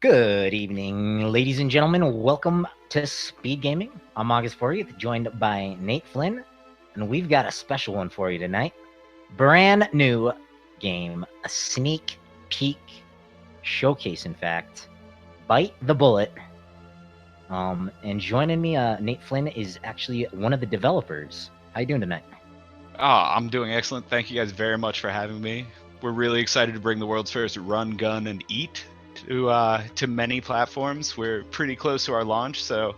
Good evening, ladies and gentlemen. Welcome to Speed Gaming. I'm August 40th, joined by Nate Flynn, and we've got a special one for you tonight. Brand new game, a sneak peek showcase, in fact. Bite the Bullet. And joining me, Nate Flynn is actually one of the developers. How you doing tonight? I'm doing excellent. Thank you guys very much for having me. We're really excited to bring the world's first run, gun, and eat to many platforms. We're pretty close to our launch, so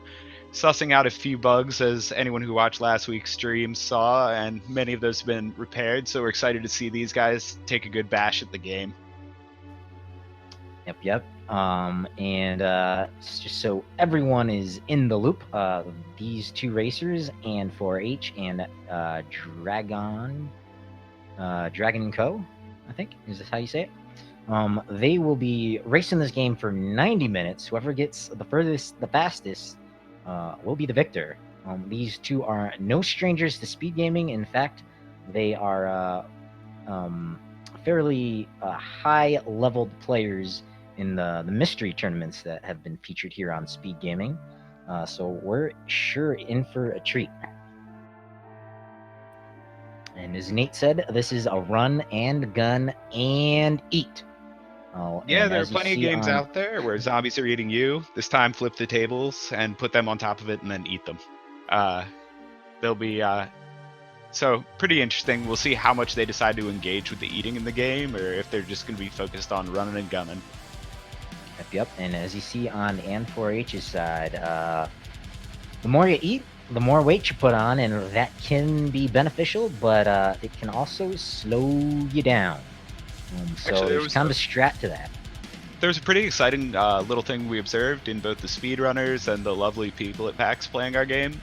sussing out a few bugs, as anyone who watched last week's stream saw, and many of those have been repaired. So we're excited to see these guys take a good bash at the game. Yep. And just so everyone is in the loop, these two racers, AND4H and dragonc0, I think, is this how you say it? They will be racing this game for 90 minutes. Whoever gets the furthest, the fastest, will be the victor. These two are no strangers to speed gaming. In fact, they are fairly high-leveled players in the mystery tournaments that have been featured here on Speed Gaming. So we're sure in for a treat. And as Nate said, this is a run and gun and eat. Yeah, there are plenty of games out there where zombies are eating you. This time, flip the tables and put them on top of it and then eat them. They'll be so pretty interesting. We'll see how much they decide to engage with the eating in the game, or if they're just going to be focused on running and gunning. Yep. And as you see on AND4H's side, the more you eat, the more weight you put on, and that can be beneficial, but it can also slow you down. So actually, there's kind of a strat to that. There's a pretty exciting little thing we observed in both the speedrunners and the lovely people at PAX playing our game.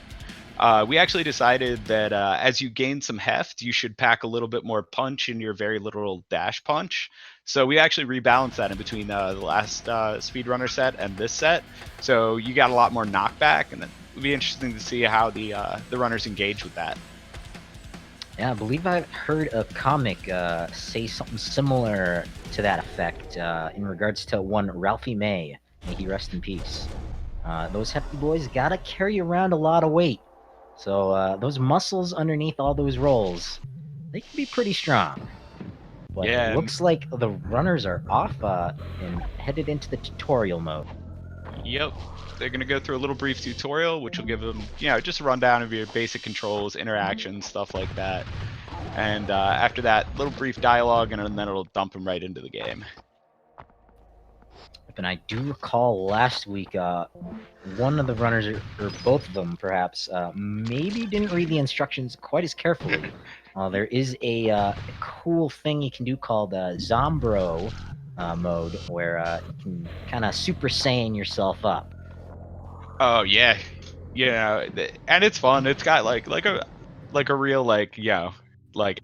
We actually decided that as you gain some heft, you should pack a little bit more punch in your very literal dash punch. So we actually rebalanced that in between the last speedrunner set and this set. So you got a lot more knockback, and it'll be interesting to see how the runners engage with that. Yeah, I believe I've heard a comic say something similar to that effect in regards to one Ralphie May. May he rest in peace. Those hefty boys gotta carry around a lot of weight. So those muscles underneath all those rolls, they can be pretty strong. But yeah, it looks like the runners are off and headed into the tutorial mode. Yep. They're going to go through a little brief tutorial, which will give them, just a rundown of your basic controls, interactions, stuff like that. And after that, little brief dialogue, and then it'll dump them right into the game. And I do recall last week, one of the runners, or both of them perhaps, maybe didn't read the instructions quite as carefully. There is a cool thing you can do called Zombro mode, where you can kind of Super Saiyan yourself up. Oh yeah, and it's fun. It's got like a real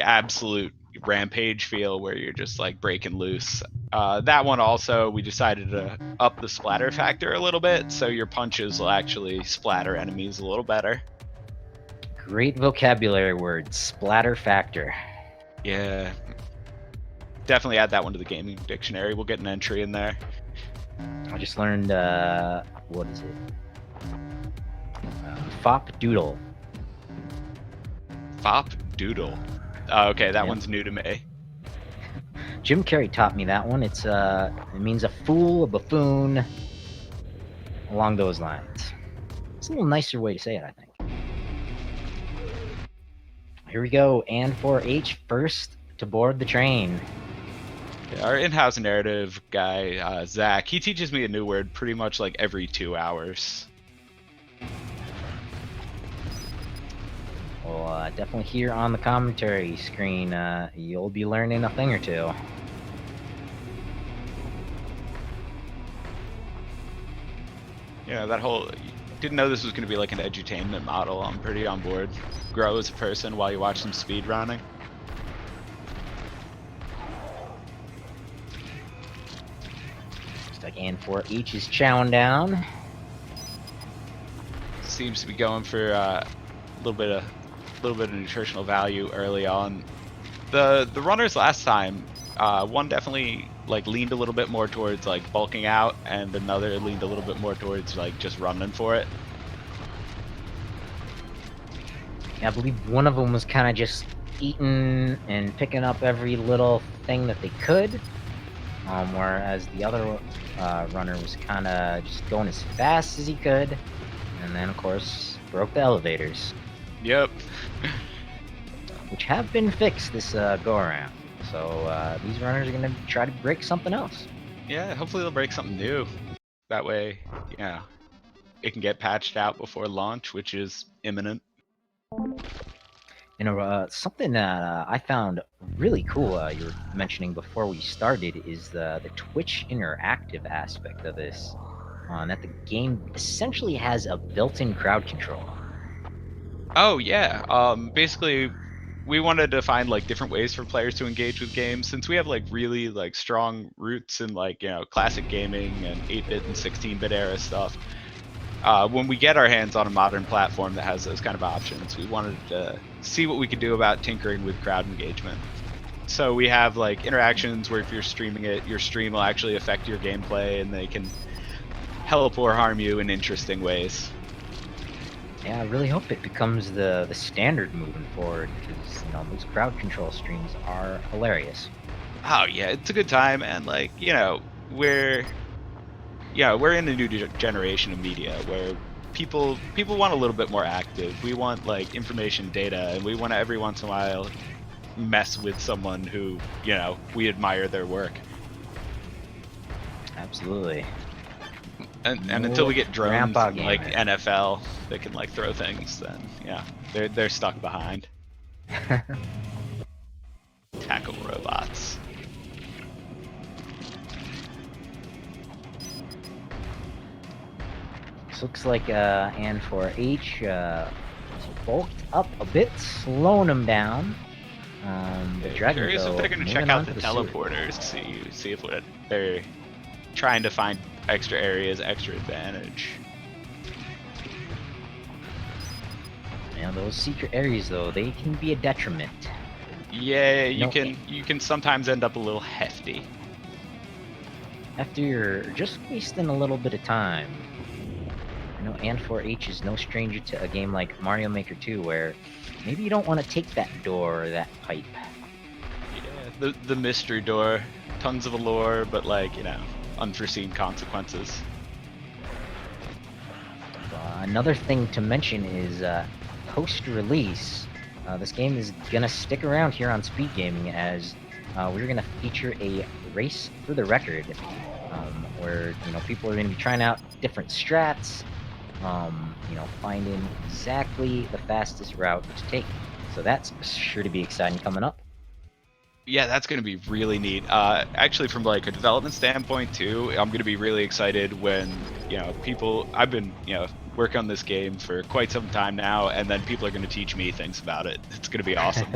absolute rampage feel where you're just like breaking loose. That one also, we decided to up the splatter factor a little bit, so your punches will actually splatter enemies a little better. Great vocabulary word, splatter factor. Yeah, definitely add that one to the gaming dictionary. We'll get an entry in there. I just learned, what is it? Fop Doodle. Fop Doodle. Okay, that one's new to me. Jim Carrey taught me that one. It means a fool, a buffoon, along those lines. It's a little nicer way to say it, I think. Here we go, AND4H first to board the train. Yeah, our in-house narrative guy, Zach, he teaches me a new word pretty much like every 2 hours. Well, definitely here on the commentary screen, you'll be learning a thing or two. Yeah, that whole... Didn't know this was going to be like an edutainment model. I'm pretty on board. Grow as a person while you watch some speed running. Looks like AND4H is chowing down. Seems to be going for a little bit of nutritional value early on. The runners last time, one definitely like leaned a little bit more towards like bulking out, and another leaned a little bit more towards like just running for it. I believe one of them was kind of just eating and picking up every little thing that they could, whereas the other runner was kind of just going as fast as he could, and then of course broke the elevators, Yep. which have been fixed this go around. So these runners are gonna try to break something else. Yeah, hopefully they'll break something new. That way, it can get patched out before launch, which is imminent. You know, something that I found really cool you were mentioning before we started is the Twitch interactive aspect of this. That the game essentially has a built-in crowd control. Oh yeah. Basically, we wanted to find like different ways for players to engage with games, since we have like really like strong roots in like classic gaming and 8-bit and 16-bit era stuff. When we get our hands on a modern platform that has those kind of options, we wanted to see what we could do about tinkering with crowd engagement. So we have like interactions where if you're streaming it, your stream will actually affect your gameplay, and they can help or harm you in interesting ways. Yeah, I really hope it becomes the standard moving forward, because those crowd control streams are hilarious. Oh yeah, it's a good time, and like we're in a new generation of media where people want a little bit more active. We want like information, data, and we want to every once in a while mess with someone who we admire their work. Absolutely. And until we get drones Grandpa like gamer. NFL that can like throw things, then they're stuck behind. Tackle robots. This looks like AND4H bulked up a bit, slowing him down. The dragonc0. Curious if they're going to check out the teleporters, see if they're trying to find extra areas, extra advantage. Yeah, those secret areas though, they can be a detriment. Yeah, you can sometimes end up a little hefty. After you're just wasting a little bit of time. I know AND4H is no stranger to a game like Mario Maker 2, where maybe you don't want to take that door or that pipe. Yeah, the mystery door, tons of allure, but like unforeseen consequences. Another thing to mention is post-release, this game is gonna stick around here on Speed Gaming, as we're gonna feature a race for the record, where people are gonna be trying out different strats, finding exactly the fastest route to take. So that's sure to be exciting coming up. Yeah, that's going to be really neat. Actually, from like a development standpoint too, I'm going to be really excited when I've been working on this game for quite some time now, and then people are going to teach me things about it. It's going to be awesome.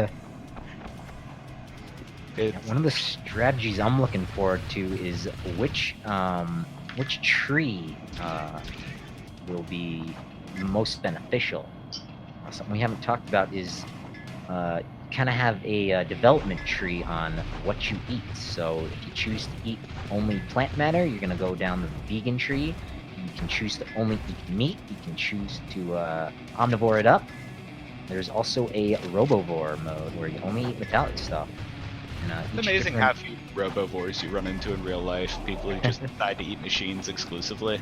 One of the strategies I'm looking forward to is which tree will be most beneficial. Something we haven't talked about is kind of have a development tree on what you eat. So if you choose to eat only plant matter, you're going to go down the vegan tree. You can choose to only eat meat. You can choose to omnivore it up. There's also a robovore mode where you only eat metallic stuff. It's amazing how few robovores you run into in real life. People who just decide to eat machines exclusively.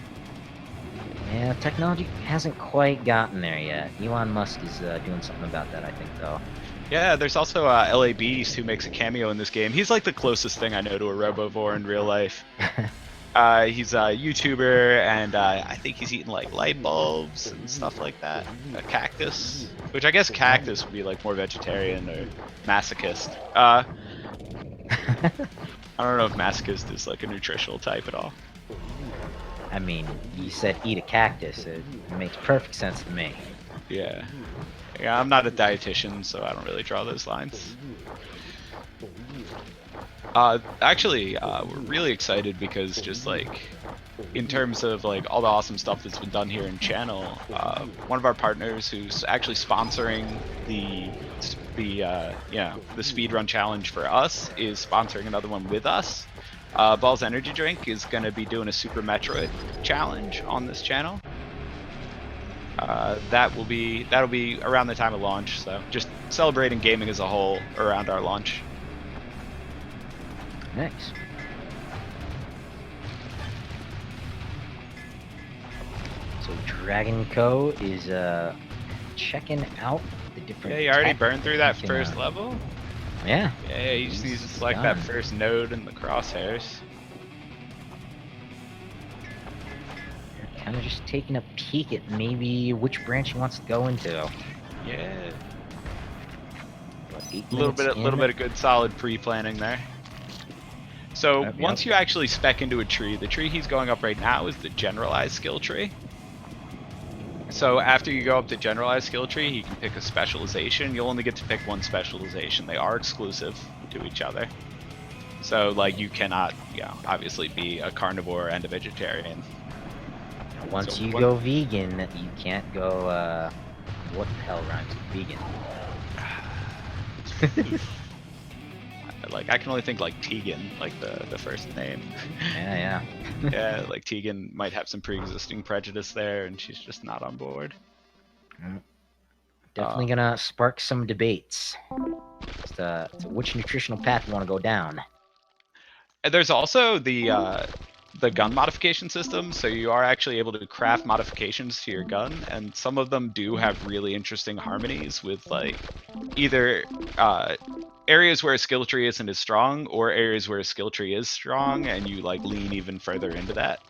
Yeah, technology hasn't quite gotten there yet. Elon Musk is doing something about that, I think, though. Yeah, there's also LA Beast, who makes a cameo in this game. He's like the closest thing I know to a robovore in real life. He's a YouTuber, and I think he's eating like light bulbs and stuff like that. A cactus, which I guess cactus would be like more vegetarian or masochist. I don't know if masochist is like a nutritional type at all. I mean, you said eat a cactus. It makes perfect sense to me. Yeah. Yeah, I'm not a dietitian, so I don't really draw those lines. Actually, we're really excited because just like in terms of like all the awesome stuff that's been done here in channel, one of our partners who's actually sponsoring the speedrun challenge for us is sponsoring another one with us. Ball's Energy Drink is going to be doing a Super Metroid challenge on this channel. That'll be around the time of launch, so just celebrating gaming as a whole around our launch. Nice. So dragonc0 is checking out the different. Yeah, you already tech burned through that can, first level. Yeah. Yeah, you just need to select that first node in the crosshairs. Kind of just taking a peek at maybe which branch he wants to go into. Yeah. What, A little bit of good solid pre-planning there. So once you actually spec into a tree, the tree he's going up right now is the generalized skill tree. So after you go up the generalized skill tree, he can pick a specialization. You'll only get to pick one specialization. They are exclusive to each other. So like you cannot, obviously be a carnivore and a vegetarian. Once you go vegan, you can't go, what the hell rhymes with vegan? Like, I can only think like Tegan, like the first name. Yeah. Yeah, like Tegan might have some pre-existing prejudice there, and she's just not on board. Definitely gonna spark some debates. So which nutritional path you want to go down? And there's also the gun modification system, so you are actually able to craft modifications to your gun, and some of them do have really interesting harmonies with like either areas where a skill tree isn't as strong, or areas where a skill tree is strong, and you like lean even further into that.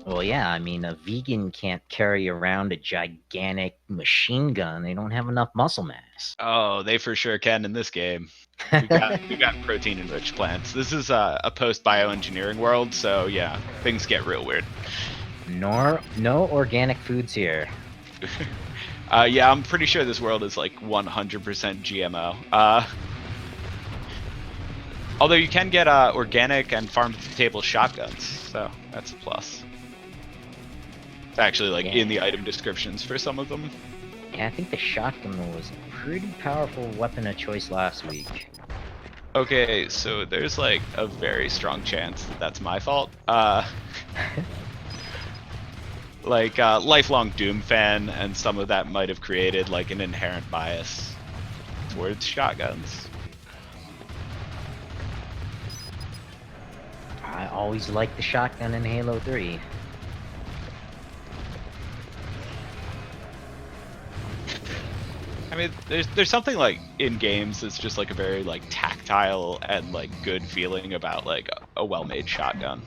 Well, yeah, I mean, a vegan can't carry around a gigantic machine gun. They don't have enough muscle mass. Oh, they for sure can in this game. We got protein-enriched plants. This is a post-bioengineering world, so yeah, things get real weird. No organic foods here. Yeah, I'm pretty sure this world is like 100% GMO. Although you can get organic and farm-to-table shotguns, so that's a plus. It's actually like in the item descriptions for some of them. Yeah, I think the shotgun was a pretty powerful weapon of choice last week. Okay, so there's like a very strong chance that that's my fault. Like lifelong Doom fan, and some of that might have created like an inherent bias towards shotguns. I always liked the shotgun in Halo 3. I mean, there's something like in games that's just like a very like tactile and like good feeling about like a well-made shotgun.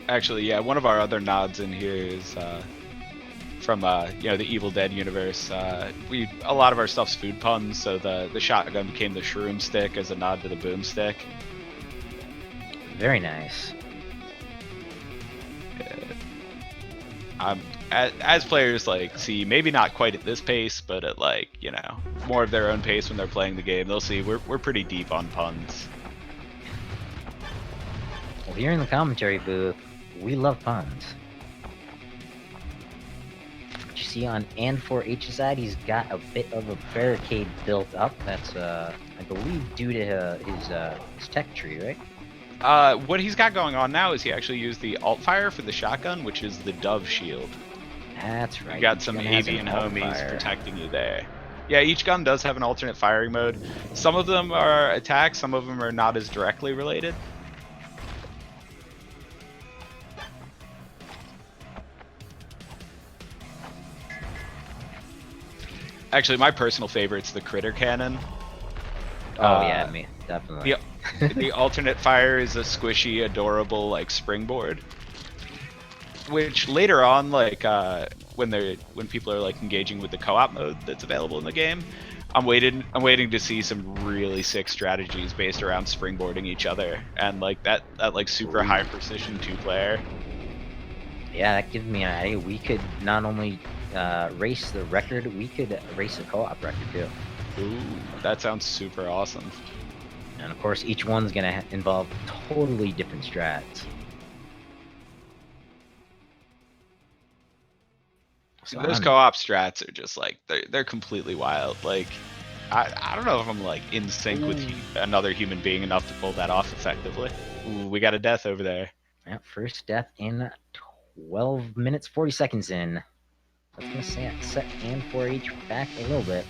Actually, yeah, one of our other nods in here is from the Evil Dead universe. A lot of our stuff's food puns, so the shotgun became the shroom stick as a nod to the boomstick. Very nice. As players like see, maybe not quite at this pace, but at like more of their own pace when they're playing the game, they'll see we're pretty deep on puns. Well, here in the commentary booth, we love puns. You see on AND4H's side, he's got a bit of a barricade built up. That's I believe due to his tech tree, right? What he's got going on now is he actually used the alt fire for the shotgun, which is the dove shield. That's right. You got some avian homies protecting you there. Yeah, each gun does have an alternate firing mode. Some of them are attacks, some of them are not as directly related. Actually, my personal favorite's the critter cannon. Oh yeah, me definitely. The alternate fire is a squishy, adorable like springboard, which later on, like when people are like engaging with the co-op mode that's available in the game, I'm waiting to see some really sick strategies based around springboarding each other and like that like super high precision 2-player. Yeah, that gives me an idea. We could not only race the record, we could race a co-op record too. Ooh, that sounds super awesome. And of course, each one's gonna involve totally different strats. So Those co-op strats are just like they're completely wild. Like I don't know if I'm like in sync with another human being enough to pull that off effectively. Ooh, we got a death over there. Yeah, first death in 12 minutes 40 seconds in. That's gonna set AND4H back a little bit.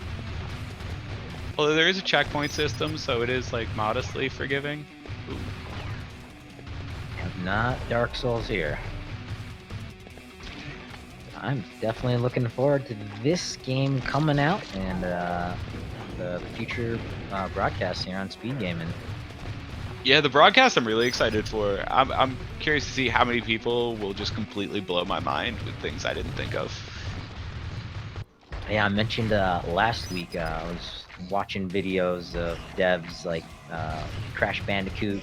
Although there is a checkpoint system, so it is like modestly forgiving. Ooh. Not Dark Souls here. I'm definitely looking forward to this game coming out and the future broadcasts here on Speed Gaming. Yeah, the broadcast I'm really excited for. I'm curious to see how many people will just completely blow my mind with things I didn't think of. Yeah, I mentioned last week I was watching videos of devs like Crash Bandicoot,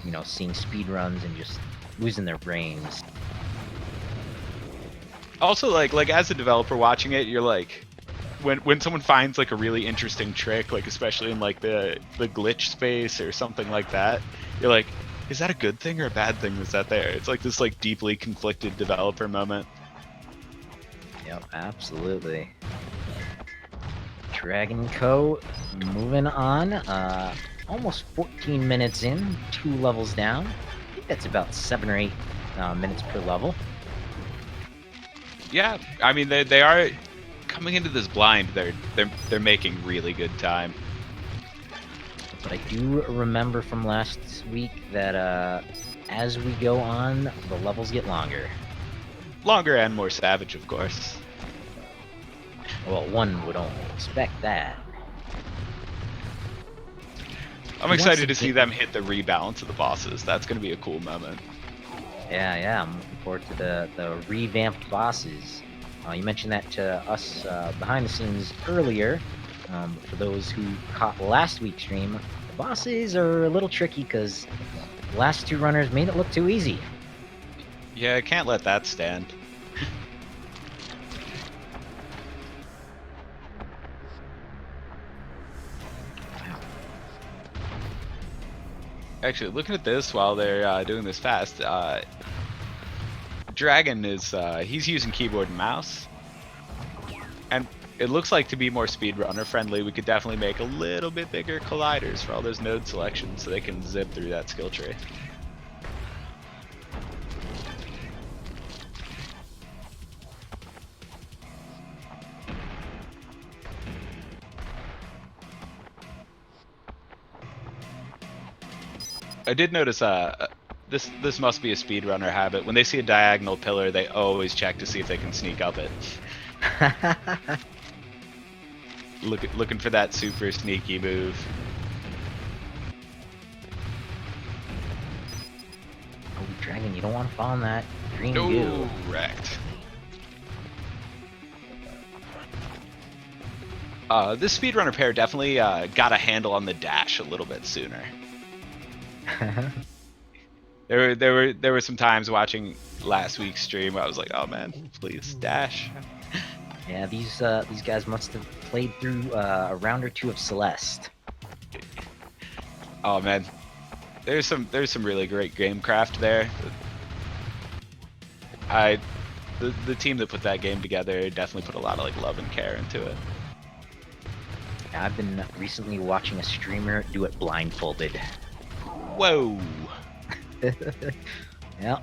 you know, seeing speed runs and just losing their brains. Also, like as a developer watching it, you're like, when someone finds like a really interesting trick, like especially in like the glitch space or something like that, you're like, is that a good thing or a bad thing that's that there? It's like this like deeply conflicted developer moment. Yep, absolutely. dragonc0 moving on. Almost 14 minutes in, 2 levels down. I think that's about 7 or 8 minutes per level. Yeah, I mean they are coming into this blind. They're making really good time. But I do remember from last week that as we go on, the levels get longer. Longer and more savage, of course. Well, one would only expect that. I'm excited to see them hit the rebalance of the bosses. That's going to be a cool moment. Yeah, I'm looking forward to the revamped bosses. You mentioned that to us behind the scenes earlier. For those who caught last week's stream, the bosses are a little tricky because the last 2 runners made it look too easy. Yeah, I can't let that stand. Actually, looking at this while they're doing this fast, Dragon is he's using keyboard and mouse, and it looks like to be more speedrunner friendly, we could definitely make a little bit bigger colliders for all those node selections so they can zip through that skill tree. I did notice this must be a speedrunner habit. When they see a diagonal pillar, they always check to see if they can sneak up it. Looking for that super sneaky move. Oh, Dragon, you don't want to fall in that green goo. Wrecked. This speedrunner pair definitely got a handle on the dash a little bit sooner. There were some times watching last week's stream where I was like, oh man, please dash. Yeah, these guys must have played through a round or 2 of Celeste. Oh man, there's some really great gamecraft there. The team that put that game together definitely put a lot of like love and care into it. I've been recently watching a streamer do it blindfolded. Whoa. Yeah.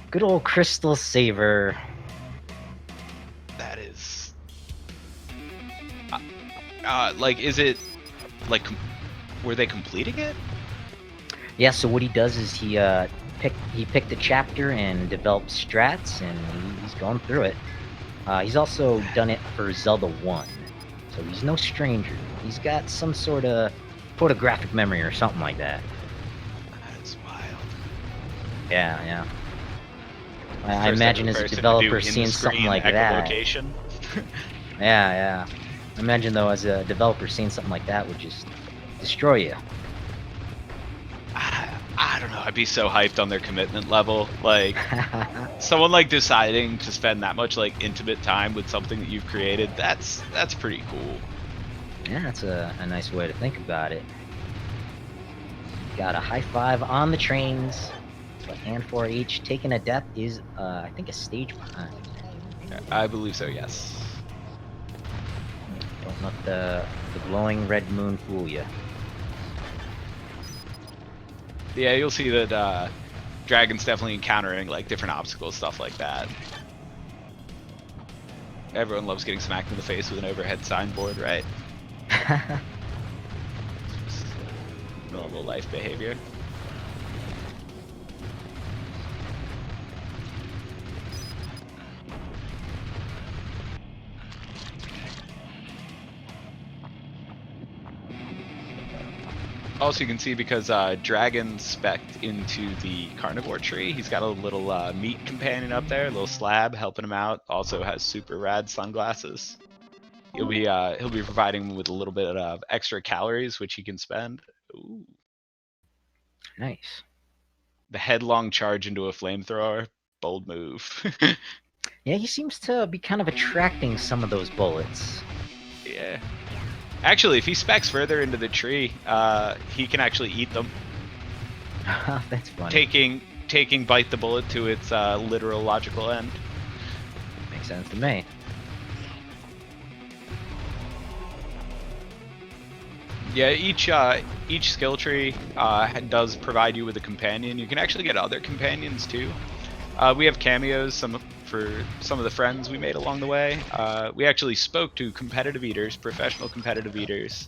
Good old Crystal Saver. That is. Like, is it like were they completing it? Yeah. So what he does is he picked a chapter and developed strats, and he's going through it. He's also done it for Zelda 1, so he's no stranger. He's got some sort of photographic memory or something like that. That's wild. Yeah. I imagine as a developer seeing something like that. Yeah. I imagine though, as a developer seeing something like that would just destroy you. I don't know. I'd be so hyped on their commitment level. Like, someone like deciding to spend that much like intimate time with something that you've created. That's pretty cool. Yeah, that's a nice way to think about it. Got a high 5 on the trains, but AND4H taking a death is, I think, a stage behind. I believe so, yes. Don't let the glowing red moon fool you. Yeah, you'll see that Dragon's definitely encountering like different obstacles, stuff like that. Everyone loves getting smacked in the face with an overhead signboard, right? Just normal life behavior. Also, you can see because Dragon spec'd into the carnivore tree, he's got a little meat companion up there, a little slab helping him out. Also has super rad sunglasses. He'll be providing him with a little bit of extra calories, which he can spend. Ooh. Nice. The headlong charge into a flamethrower, bold move. Yeah, he seems to be kind of attracting some of those bullets. Yeah. Actually, if he specs further into the tree, he can actually eat them. That's funny. Taking bite the bullet to its literal logical end. Makes sense to me. Yeah, each skill tree does provide you with a companion. You can actually get other companions too. We have cameos for some of the friends we made along the way. We actually spoke to competitive eaters, professional competitive eaters,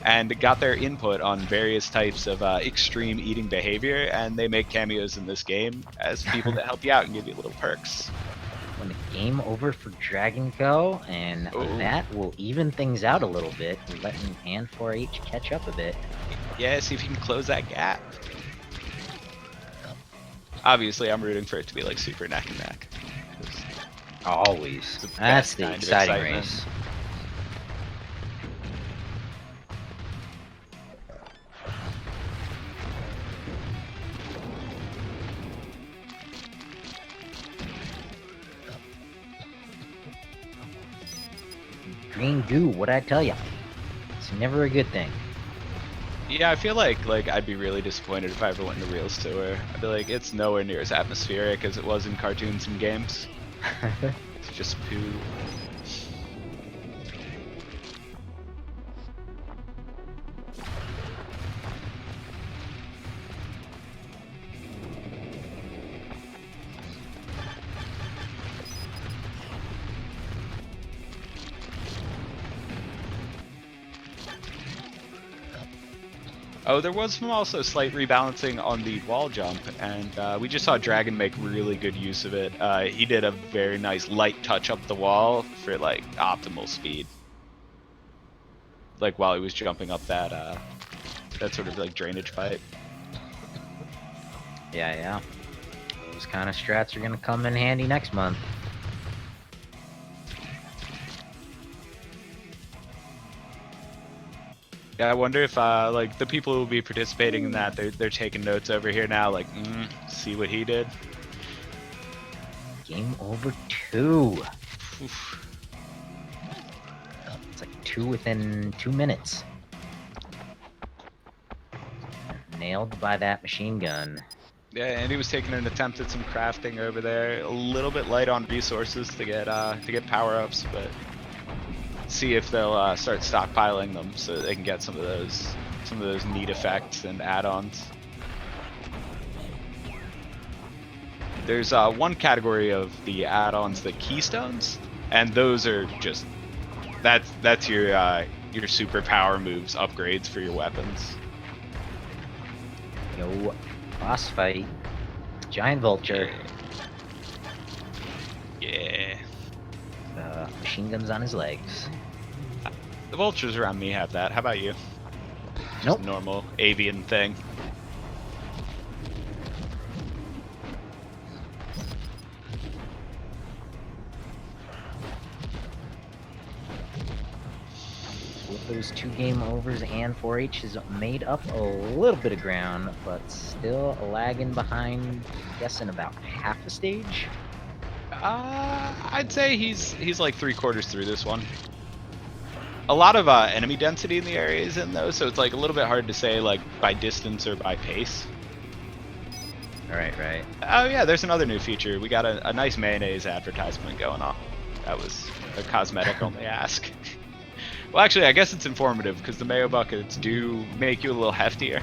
and got their input on various types of extreme eating behavior, and they make cameos in this game as people that help you out and give you little perks. When the game over for dragonc0, and Ooh. that will even things out a little bit, letting AND4H catch up a bit. Yeah, see if you can close that gap. Obviously, I'm rooting for it to be like super neck and neck. Always. The That's best the kind of exciting excitement. race. Green goo, what'd I tell ya? It's never a good thing. Yeah, I feel like I'd be really disappointed if I ever went into Reals Tour. I'd be like, it's nowhere near as atmospheric as it was in cartoons and games. It's just poo. Oh, there was some also slight rebalancing on the wall jump, and we just saw Dragon make really good use of it. He did a very nice light touch up the wall for like optimal speed, like while he was jumping up that sort of like drainage pipe. Yeah. Those kind of strats are gonna come in handy next month. Yeah, I wonder if like the people who will be participating in that, they're taking notes over here now, like, see what he did. Game over 2. Oof. It's like 2 within 2 minutes. Nailed by that machine gun. Yeah, and he was taking an attempt at some crafting over there. A little bit light on resources to get power ups, but see if they'll start stockpiling them so they can get some of those neat effects and add-ons. There's one category of the add-ons, the keystones, and those are just that's your superpower moves, upgrades for your weapons. Yo, boss fight. Giant vulture. Yeah. Machine guns on his legs. The vultures around me have that. How about you? Just Nope. normal avian thing. With those 2 game overs, AND4H has made up a little bit of ground, but still lagging behind, guessing about half a stage. I'd say he's like 3/4 through this one. A lot of enemy density in the area is in though, so it's like a little bit hard to say like by distance or by pace. Right. Oh yeah, there's another new feature. We got a nice mayonnaise advertisement going on. That was a cosmetic only ask. Well, actually, I guess it's informative because the mayo buckets do make you a little heftier.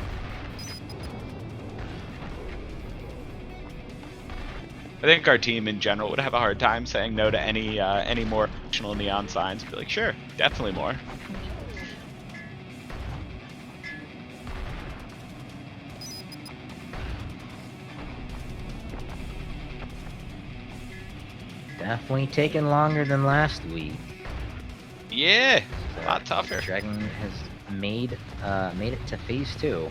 I think our team in general would have a hard time saying no to any more optional neon signs. Be like, sure, definitely more. Definitely taking longer than last week. Yeah, a lot tougher. Dragon has made it to phase 2.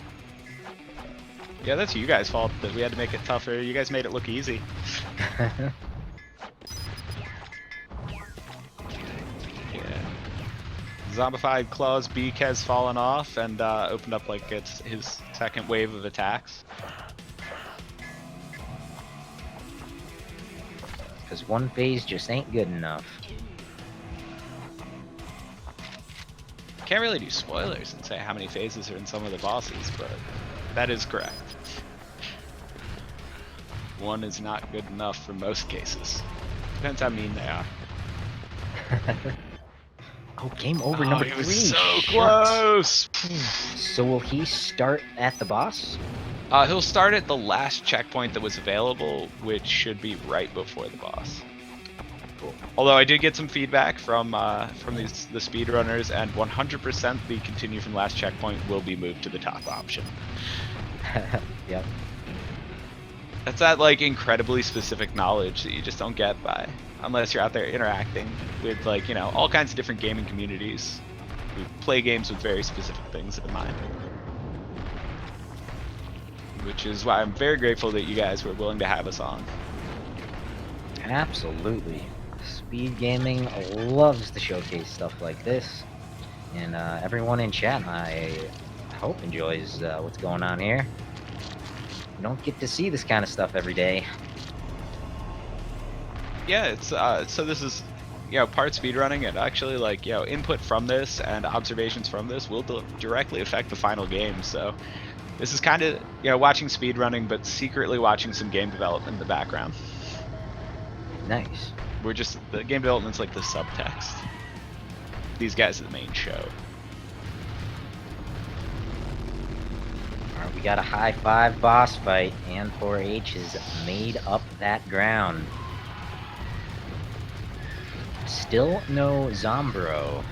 Yeah, that's you guys' fault that we had to make it tougher. You guys made it look easy. Yeah. Zombified Claw's beak has fallen off and opened up like it's his second wave of attacks. Because one phase just ain't good enough. Can't really do spoilers and say how many phases are in some of the bosses, but that is correct. One is not good enough for most cases. Depends how mean they are. Oh, game over number 3. He was so close! So will he start at the boss? He'll start at the last checkpoint that was available, which should be right before the boss. Cool. Although I did get some feedback from the speedrunners, and 100% the continue from last checkpoint will be moved to the top option. Yep. That's that like incredibly specific knowledge that you just don't get by unless you're out there interacting with like, you know, all kinds of different gaming communities who play games with very specific things in mind. Which is why I'm very grateful that you guys were willing to have us on. Absolutely. Speed gaming loves to showcase stuff like this. And everyone in chat, I hope, enjoys what's going on here. You don't get to see this kind of stuff every day. Yeah, it's so this is, you know, part speedrunning, and actually, like, you know, input from this and observations from this will directly affect the final game. So this is kind of, you know, watching speedrunning, but secretly watching some game development in the background. Nice. We're just, the game development's like the subtext. These guys are the main show. Alright, we got a high 5 boss fight. AND4H has made up that ground. Still no Zombro.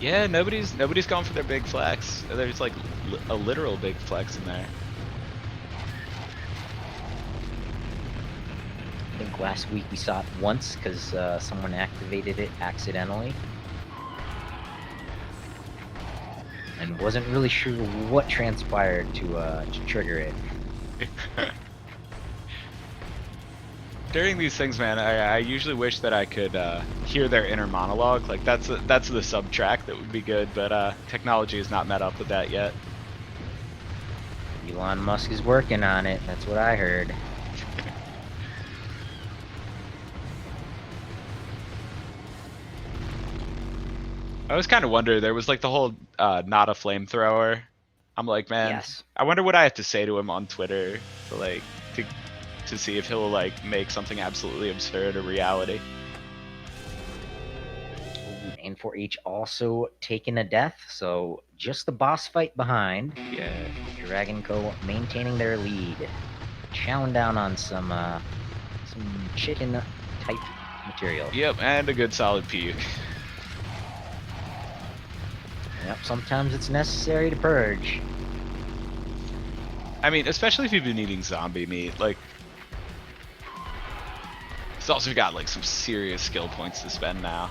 Yeah, nobody's going for their big flex. There's like a literal big flex in there. I think last week we saw it once because someone activated it accidentally. And wasn't really sure what transpired to trigger it. During these things, man, I usually wish that I could hear their inner monologue. Like that's the sub track that would be good, but technology has not met up with that yet. Elon Musk is working on it. That's what I heard. I always kind of wonder. There was like the whole not a flamethrower. I'm like, man, Yes. I wonder what I have to say to him on Twitter to like to see if he'll like make something absolutely absurd a reality. AND4H also taking a death, so just the boss fight behind. Yeah. dragonc0 maintaining their lead, chowing down on some chicken type material. Yep, and a good solid puke. Yep, sometimes it's necessary to purge. I mean, especially if you've been eating zombie meat, like. He's also got like some serious skill points to spend now.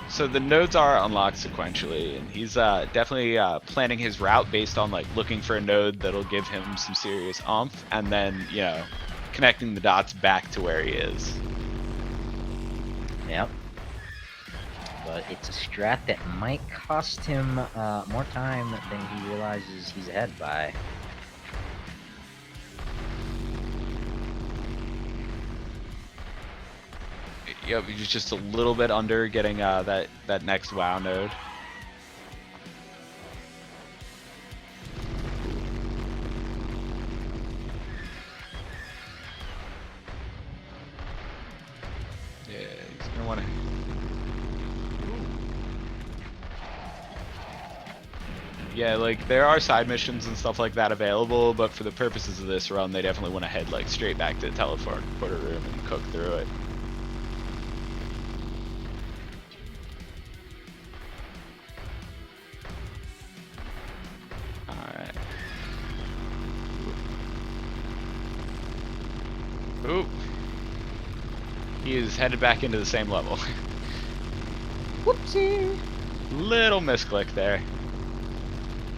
So the nodes are unlocked sequentially, and he's definitely planning his route based on like looking for a node that'll give him some serious oomph, and then, you know, connecting the dots back to where he is. Yep. But it's a strat that might cost him more time than he realizes he's ahead by. Yep, he's just a little bit under getting that next WoW node. don't want to. Yeah, like there are side missions and stuff like that available, but for the purposes of this run, they definitely want to head like straight back to the teleporter room and cook through it. Alright. Oop. He is headed back into the same level. Whoopsie! Little misclick there.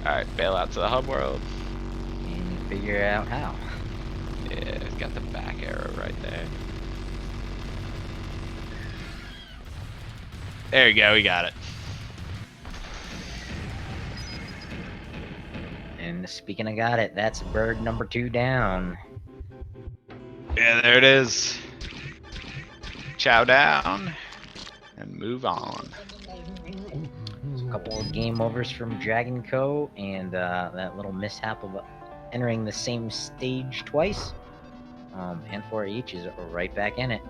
Alright, bail out to the hub world. And figure out how. Yeah, it's got the back arrow right there. There you go, we got it. And speaking of got it, that's bird number 2 down. Yeah, there it is. Chow down and move on. A couple of game overs from dragonc0 and that little mishap of entering the same stage twice. AND4H is right back in it.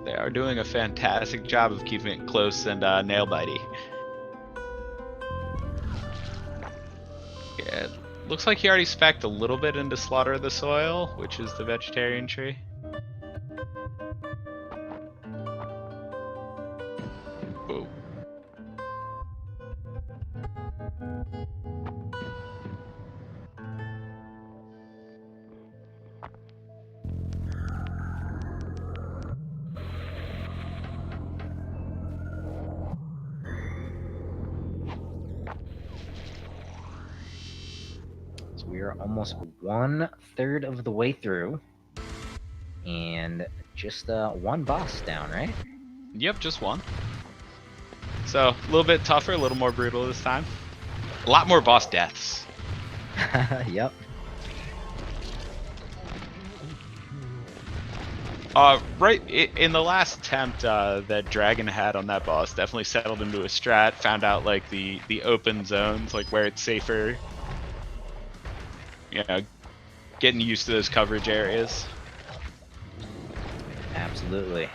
They are doing a fantastic job of keeping it close and nail-bitey. Yeah, looks like he already spec'd a little bit into Slaughter of the Soil, which is the vegetarian tree. Whoa. So we are almost 1/3 of the way through. And just one boss down, right? Yep, just one. So, a little bit tougher, a little more brutal this time. A lot more boss deaths. Yep. Right in the last attempt that Dragon had on that boss, definitely settled into a strat, found out like the open zones, like where it's safer. You know, getting used to those coverage areas. Absolutely.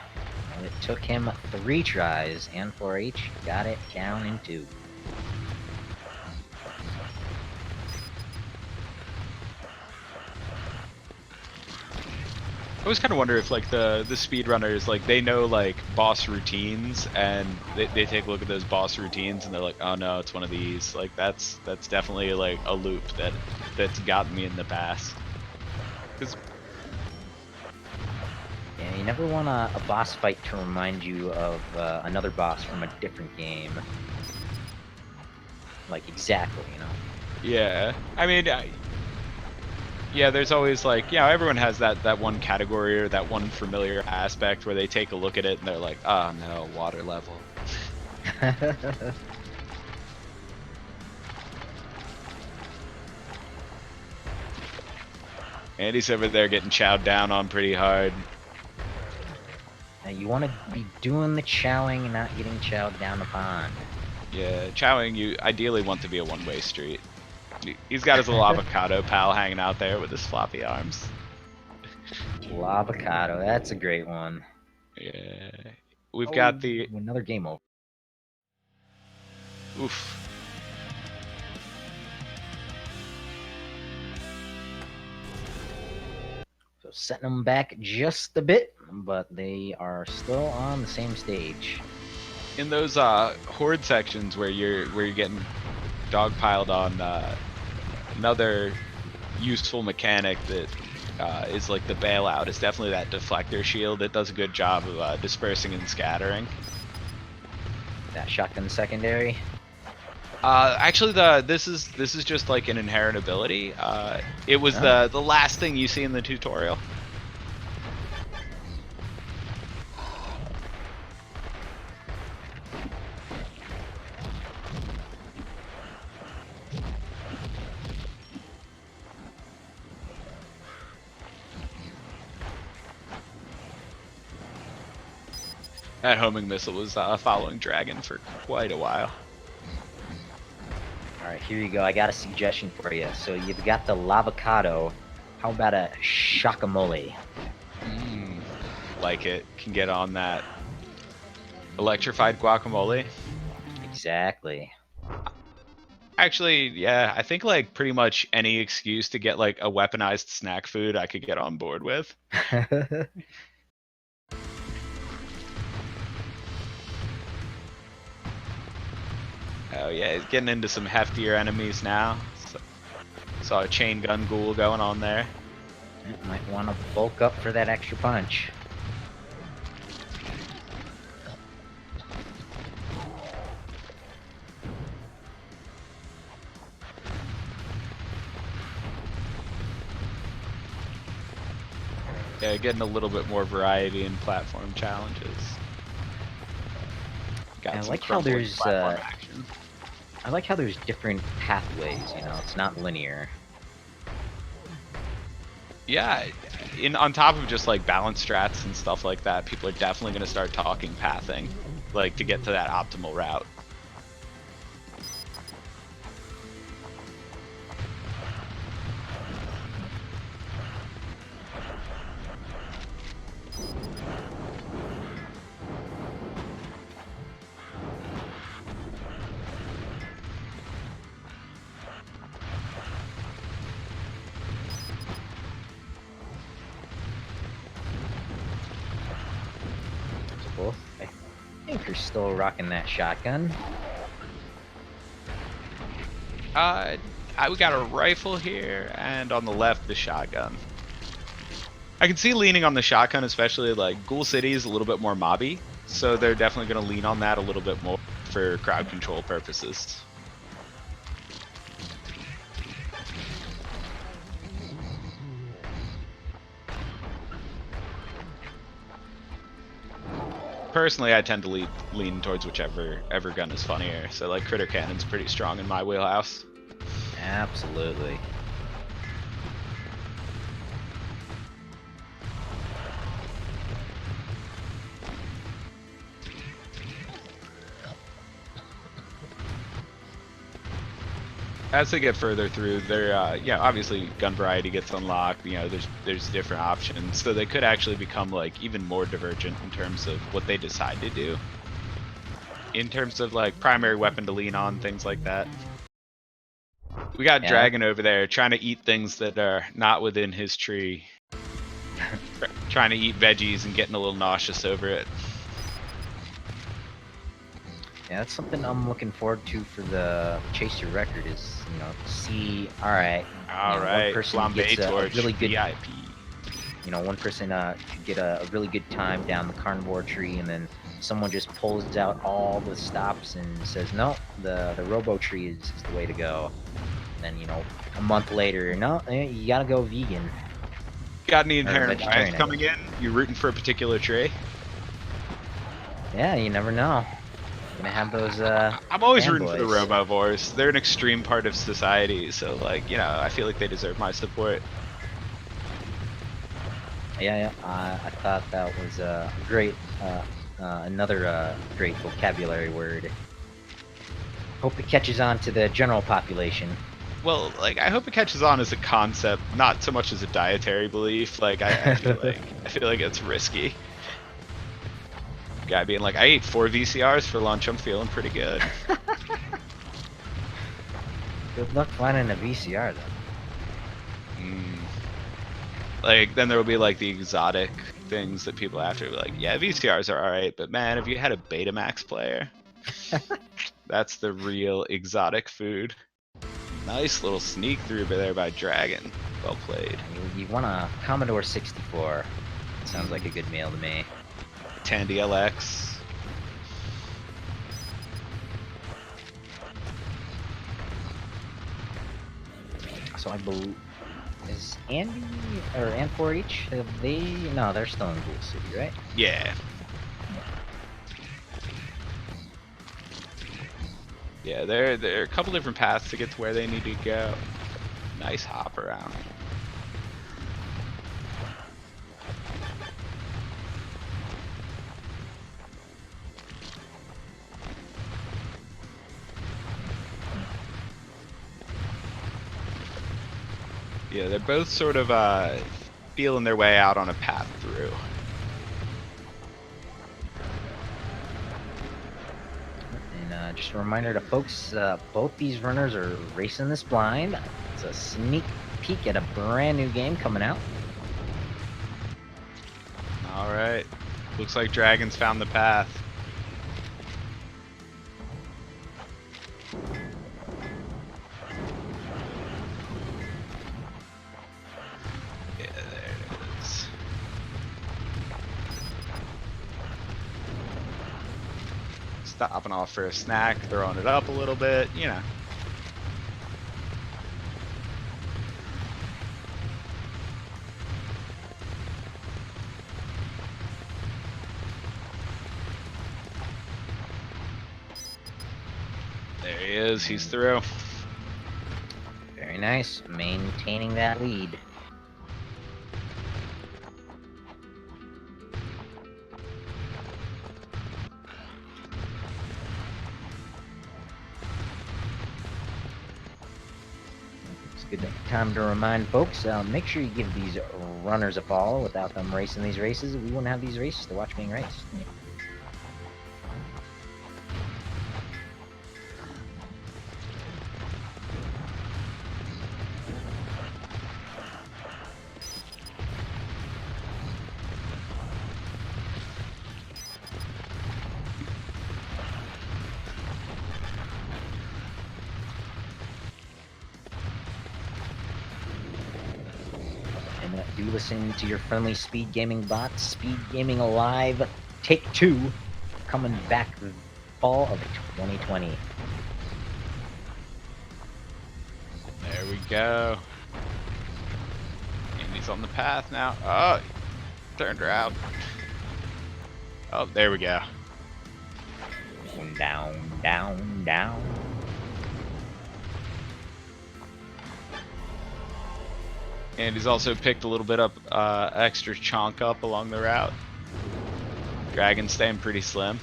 And it took him 3 tries, and AND4H got it down in 2. I always kind of wonder if like the speedrunners, like they know like boss routines and they take a look at those boss routines and they're like, oh no, it's one of these. Like that's definitely like a loop that's gotten me in the past. 'Cause Yeah, you never want a boss fight to remind you of another boss from a different game. Like, exactly, you know? yeah, I mean, yeah, there's always like, yeah, everyone has that one category or that one familiar aspect where they take a look at it and they're like, oh no, water level. Andy's over there getting chowed down on pretty hard. Now, you want to be doing the chowing and not getting chowed down upon. Yeah, chowing, you ideally want to be a one-way street. He's got his little avocado pal hanging out there with his floppy arms. Avocado, that's a great one. Yeah. We've got the... Another game over. Oof. So setting them back just a bit, but they are still on the same stage. In those horde sections where you're getting dogpiled on, another useful mechanic that is like the bailout is definitely that deflector shield. It does a good job of dispersing and scattering. That shotgun secondary. Actually, this is just like an inherent ability. It was the last thing you see in the tutorial. That homing missile was following Dragon for quite a while. Alright, here you go. I got a suggestion for you. So you've got the lavocado. How about a shakamole? Like it. Can get on that. Electrified guacamole. Exactly. Actually, yeah, I think like pretty much any excuse to get like a weaponized snack food I could get on board with. Oh yeah, he's getting into some heftier enemies now. So, saw a chain gun ghoul going on there. Might want to bulk up for that extra punch. Yeah, getting a little bit more variety in platform challenges. Got I some like how crumbling there's platform action. I like how there's different pathways. You know, it's not linear. Yeah, on top of just like balance strats and stuff like that, people are definitely going to start talking pathing, like to get to that optimal route. Both, I think, are still rocking that shotgun. We got a rifle here, and on the left, the shotgun. I can see leaning on the shotgun, especially like Ghoul City is a little bit more mobby, so they're definitely going to lean on that a little bit more for crowd control purposes. Personally, I tend to lean towards whichever gun is funnier. So like Critter Cannon's pretty strong in my wheelhouse. Absolutely. As they get further through, they're yeah, obviously gun variety gets unlocked. You know, there's different options, so they could actually become like even more divergent in terms of what they decide to do. In terms of like primary weapon to lean on, things like that. We got Dragon over there trying to eat things that are not within his tree. Trying to eat veggies and getting a little nauseous over it. Yeah, that's something I'm looking forward to for the Chase Your Record is, you know, see, alright, one person gets a really good, VIP. You know, one person could get a really good time down the carnivore tree, and then someone just pulls out all the stops and says, no, the robo tree is the way to go. And then, you know, a month later, no, you gotta go vegan. Got any inherent bias coming in? You rooting for a particular tree? Yeah, you never know. Gonna have those I'm always rooting for the robovores. They're an extreme part of society, so like, you know, I feel like they deserve my support. Yeah, I thought that was a great another great vocabulary word. Hope it catches on to the general population. Well, like, I hope it catches on as a concept, not so much as a dietary belief. Like I feel like it's risky. Guy being like, I ate 4 VCRs for lunch, I'm feeling pretty good. Good luck finding a VCR, though. Like, then there will be, like, the exotic things that people after be like, yeah, VCRs are alright, but man, if you had a Betamax player, that's the real exotic food. Nice little sneak through there by Dragon. Well played. You want a Commodore 64. Sounds like a good meal to me. Tandy LX. So I believe is Andy or AND4H? No, they're still in Ghoul City, right? Yeah. Yeah, there are a couple different paths to get to where they need to go. Nice hop around. Yeah, they're both sort of feeling their way out on a path through. And just a reminder to folks, both these runners are racing this blind. It's a sneak peek at a brand new game coming out. All right. Looks like Dragons found the path. Yeah, there it is. Stopping off for a snack, throwing it up a little bit, you know. There he is, he's through. Very nice, maintaining that lead. It's a good time to remind folks, make sure you give these runners a follow. Without them racing these races, we wouldn't have these races to watch being raced. Do listen to your friendly speed gaming bots. Speed Gaming Alive Take 2 coming back the fall of 2020. There we go. And he's on the path now. Oh, turned around. Oh, there we go. Down, down, down. And he's also picked a little bit up, extra chonk up along the route. Dragon staying pretty slim.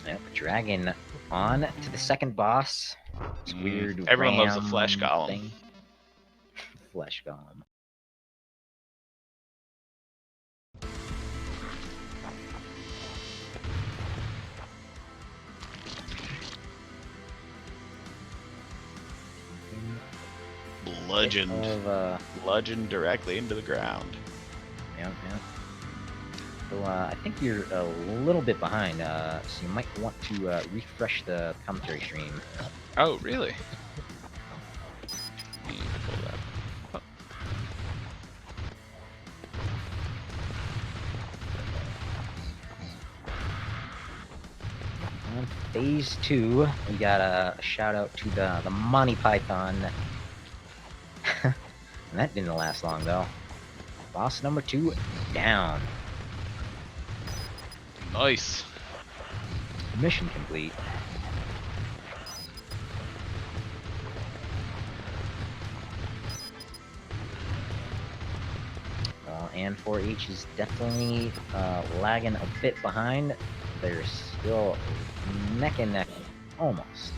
Yep, Dragon on to the second boss. This weird Everyone loves a ram flesh golem. thing. Flesh golem. Bludgeon directly into the ground. Yep, yep. So I think you're a little bit behind, so you might want to refresh the commentary stream. Oh, really? Let me pull that up. On phase 2, we got a shout out to the Monty Python. And that didn't last long though. Boss number 2 down. Nice. Mission complete. Well, AND4H is definitely lagging a bit behind. They're still neck and neck, almost.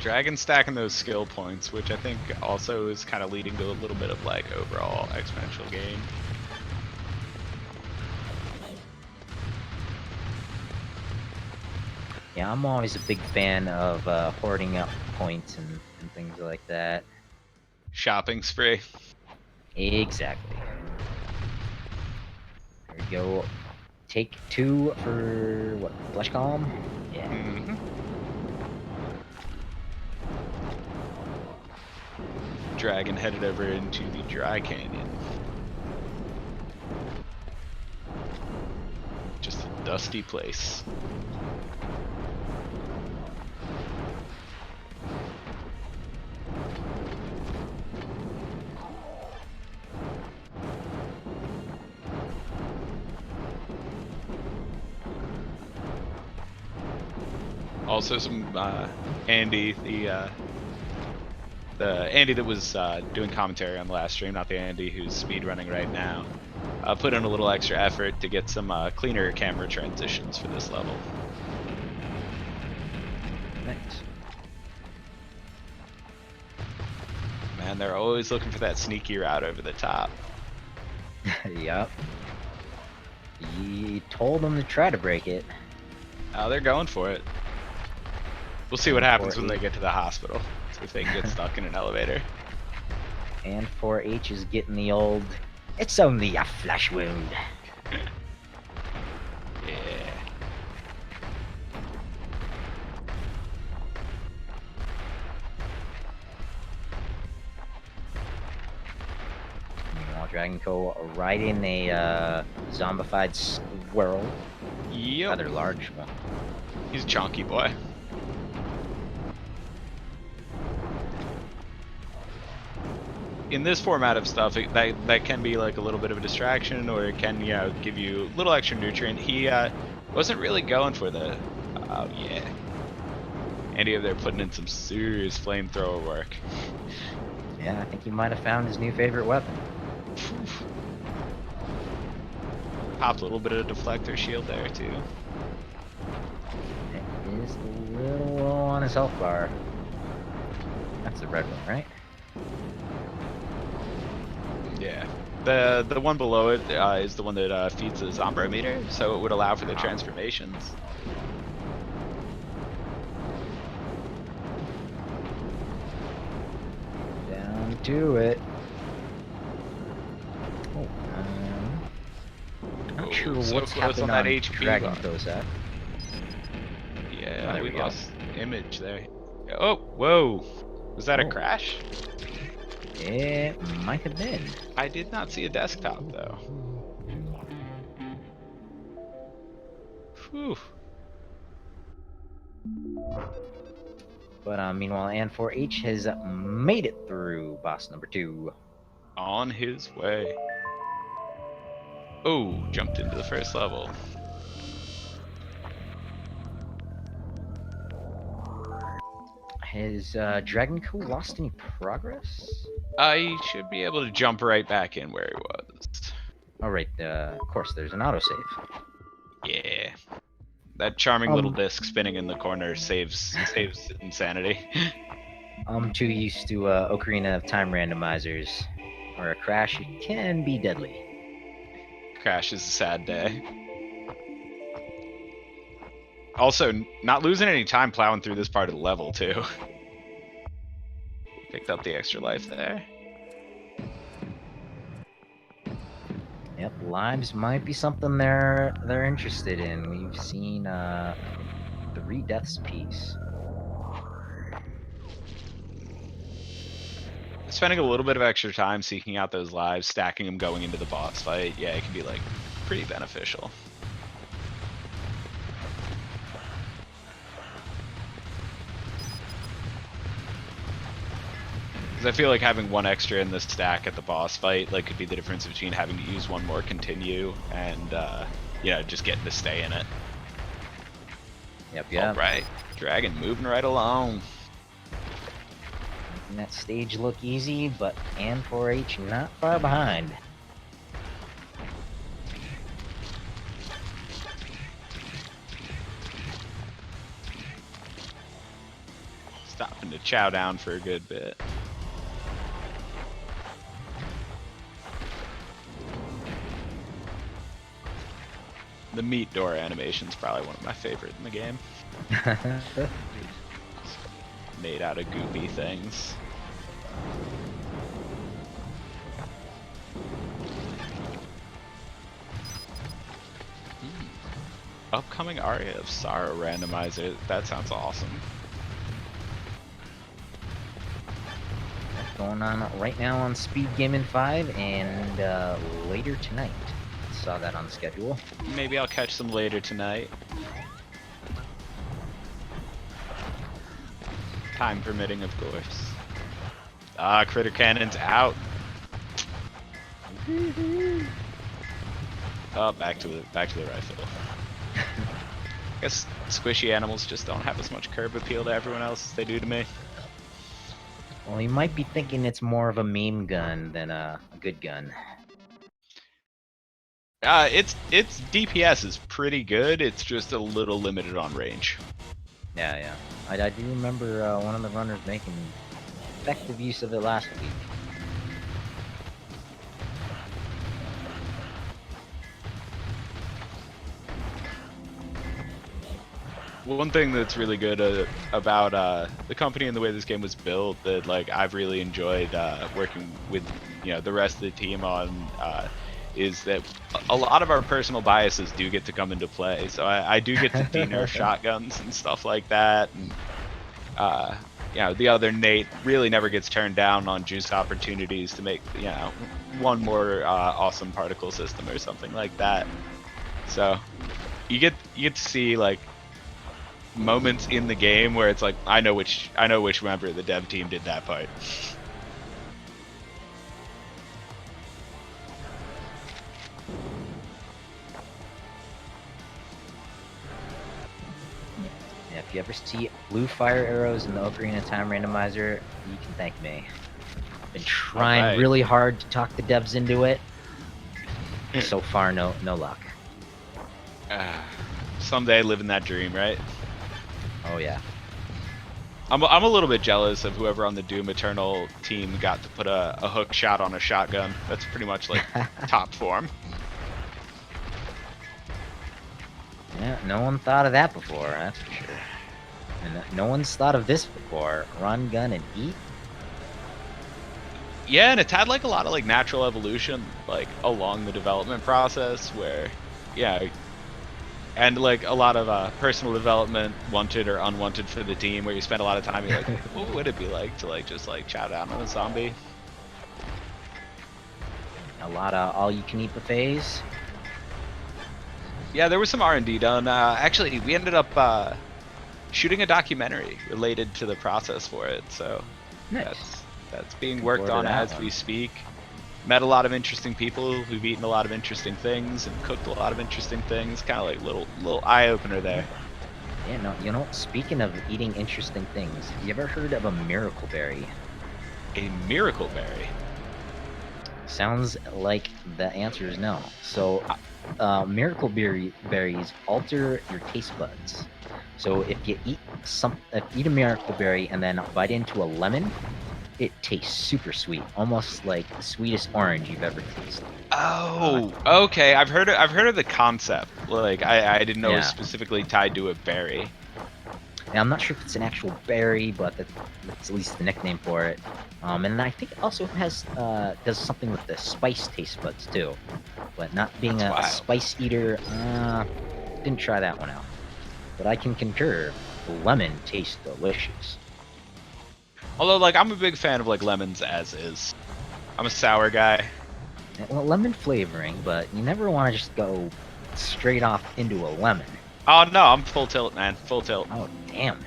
Dragon stacking those skill points, which I think also is kind of leading to a little bit of like overall exponential gain. Yeah, I'm always a big fan of hoarding up points and things like that. Shopping spree. Exactly. There we go. Take 2 for what? Flesh Column? Yeah. Mm-hmm. Dragon headed over into the dry canyon. Just a dusty place. Also some Andy, the Andy that was doing commentary on the last stream, not the Andy who's speedrunning right now, put in a little extra effort to get some cleaner camera transitions for this level. Nice. And they're always looking for that sneaky route over the top. Yep. You told them to try to break it. Oh, they're going for it. We'll see what happens when they get to the hospital. See if they can get stuck in an elevator. AND4H is getting the old, it's only a flesh wound. Yeah. Meanwhile, dragonc0 riding a zombified squirrel. Yep. Rather large one. He's a chunky boy. In this format of stuff, that can be like a little bit of a distraction, or it can, give you a little extra nutrient. He wasn't really going for the. Oh yeah. Andy over there putting in some serious flamethrower work. Yeah, I think he might have found his new favorite weapon. Popped a little bit of deflector shield there too. It is a little low on his health bar. That's the red one, right? Yeah. The one below it is the one that feeds the Zombro meter, so it would allow for the transformations. Down to it. Oh, not sure so what's close happening on that on HP dragonc0's at. Yeah, there we we go. lost image there. Oh, whoa. Was that a crash? It might have been. I did not see a desktop though. Whew. But meanwhile, AND4H has made it through boss number 2. On his way. Oh, jumped into the first level. Has dragonc0 lost any progress? I should be able to jump right back in where he was. Oh, right. Of course, there's an autosave. Yeah. That charming little disc spinning in the corner saves insanity. I'm too used to Ocarina of Time randomizers, where a crash can be deadly. Crash is a sad day. Also, not losing any time plowing through this part of the level, too. Picked up the extra life there. Yep, lives might be something they're interested in. We've seen 3 deaths apiece. Spending a little bit of extra time seeking out those lives, stacking them going into the boss fight, yeah, it can be like pretty beneficial. Because I feel like having one extra in the stack at the boss fight like could be the difference between having to use one more continue and just getting to stay in it. Yep. All right, dragon moving right along. Making that stage look easy, but AND4H not far behind. Stopping to chow down for a good bit. The meat door animation is probably one of my favorite in the game. Made out of goopy things. Upcoming Aria of Sorrow randomizer. That sounds awesome. Going on right now on Speed Gaming 5 and later tonight. Saw that on the schedule. Maybe I'll catch some later tonight. Time permitting, of course. Ah, critter cannon's out. Oh, back to the rifle. I guess squishy animals just don't have as much curb appeal to everyone else as they do to me. Well, you might be thinking it's more of a meme gun than a good gun. Its DPS is pretty good. It's just a little limited on range. Yeah. I do remember one of the runners making effective use of it last week. One thing that's really good about the company and the way this game was built that like I've really enjoyed working with the rest of the team on is that a lot of our personal biases do get to come into play. So I do get to de-nerf shotguns and stuff like that, and the other Nate really never gets turned down on juice opportunities to make one more awesome particle system or something like that. So you get to see like moments in the game where it's like I know which member of the dev team did that part. Yeah, if you ever see blue fire arrows in the Ocarina of Time randomizer, you can thank me. I've been trying really hard to talk the devs into it. So far, no luck. Someday living that dream, right? Oh yeah. I'm a little bit jealous of whoever on the Doom Eternal team got to put a hook shot on a shotgun. That's pretty much like top form. Yeah, no one thought of that before, that's for sure. And no one's thought of this before. Run, gun, and eat? Yeah, and it's had like a lot of like natural evolution like along the development process where, and like a lot of personal development, wanted or unwanted for the team, where you spend a lot of time, you're like, what would it be like to like just like chow down on a zombie? A lot of all-you-can-eat buffets. Yeah, there was some R&D done. Actually, we ended up shooting a documentary related to the process for it, so nice. that's being worked on as we speak. Met a lot of interesting people who've eaten a lot of interesting things and cooked a lot of interesting things. Kind of like little eye opener there. Yeah, no, speaking of eating interesting things, have you ever heard of a miracle berry? A miracle berry? Sounds like the answer is no. So, miracle berries alter your taste buds. So if you eat a miracle berry and then bite into a lemon, it tastes super sweet, almost like the sweetest orange you've ever tasted. Oh, okay. I've heard of the concept. Like I didn't know it was specifically tied to a berry. Now, I'm not sure if it's an actual berry, but that's at least the nickname for it. And I think it also does something with the spice taste buds too. But not being a spice eater, didn't try that one out. But I can concur, the lemon tastes delicious. Although, like, I'm a big fan of like lemons as is. I'm a sour guy. Well, lemon flavoring, but you never want to just go straight off into a lemon. Oh no, I'm full tilt, man. Full tilt. Oh damn.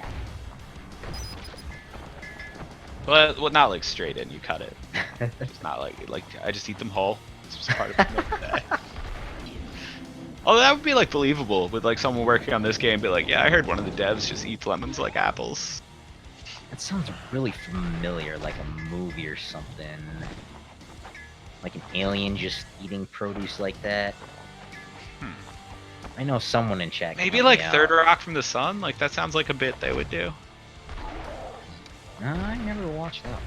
Well, not like straight in. You cut it. It's not like I just eat them whole. It's just part of the day. Although that would be like believable with like someone working on this game, be like, yeah, I heard one of the devs just eats lemons like apples. That sounds really familiar, like a movie or something. Like an alien just eating produce like that. I know someone in chat. Maybe like Third Rock from the Sun? Like that sounds like a bit they would do. No, I never watched that one.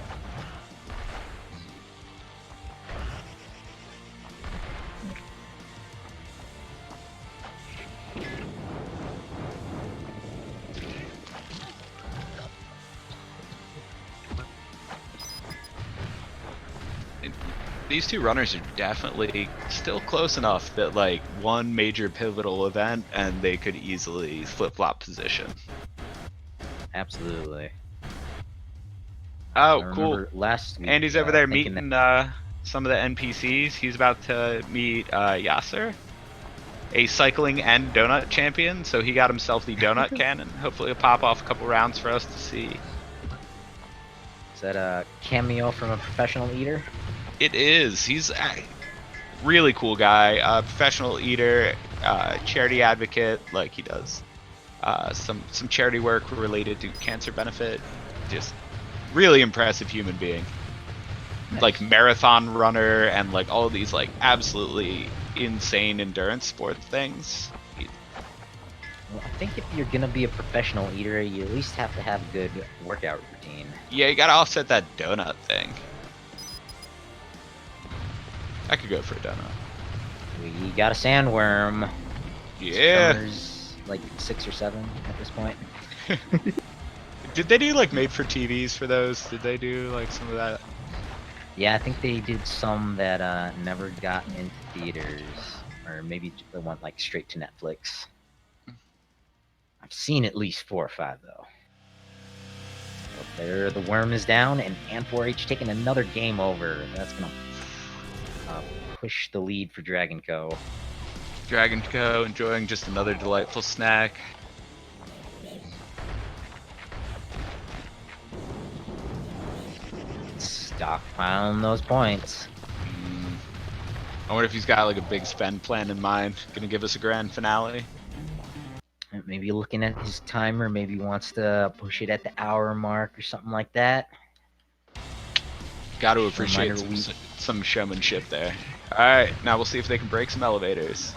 These two runners are definitely still close enough that like one major pivotal event and they could easily flip-flop position. Absolutely. Oh, cool. Last week, Andy's over there meeting some of the NPCs. He's about to meet Yasser, a cycling and donut champion. So he got himself the donut cannon. Hopefully he'll pop off a couple rounds for us to see. Is that a cameo from a professional eater? It is. He's a really cool guy. Professional eater, charity advocate. Like he does some charity work related to cancer benefit. Just really impressive human being. Nice. Like marathon runner and like all of these like absolutely insane endurance sport things. Well, I think if you're gonna be a professional eater, you at least have to have a good workout routine. Yeah, you gotta offset that donut thing. I could go for a donut. We got a sandworm. Yeah. Tremors, like 6 or 7 at this point. Did they do like made for TVs for those? Did they do like some of that? Yeah, I think they did some that never got into theaters, or maybe they went like straight to Netflix. I've seen at least 4 or 5 though. But there, the worm is down, and AND4H taking another game over. That's gonna push the lead for dragonc0. dragonc0 enjoying just another delightful snack. Stockpiling those points. I wonder if he's got like a big spend plan in mind. Gonna give us a grand finale. Maybe looking at his timer, maybe wants to push it at the hour mark or something like that. Got to appreciate some showmanship there. Alright, now we'll see if they can break some elevators.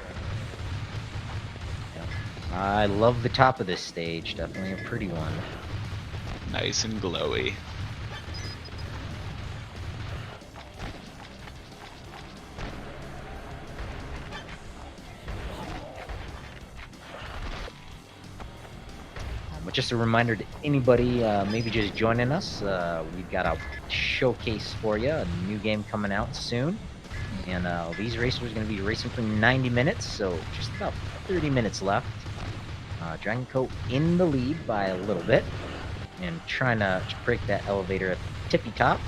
Yep. I love the top of this stage. Definitely a pretty one. Nice and glowy. But just a reminder to anybody maybe just joining us, we've got a showcase for you, a new game coming out soon. And these racers are going to be racing for 90 minutes, so just about 30 minutes left. dragonc0 in the lead by a little bit, and trying to break that elevator at the tippy top.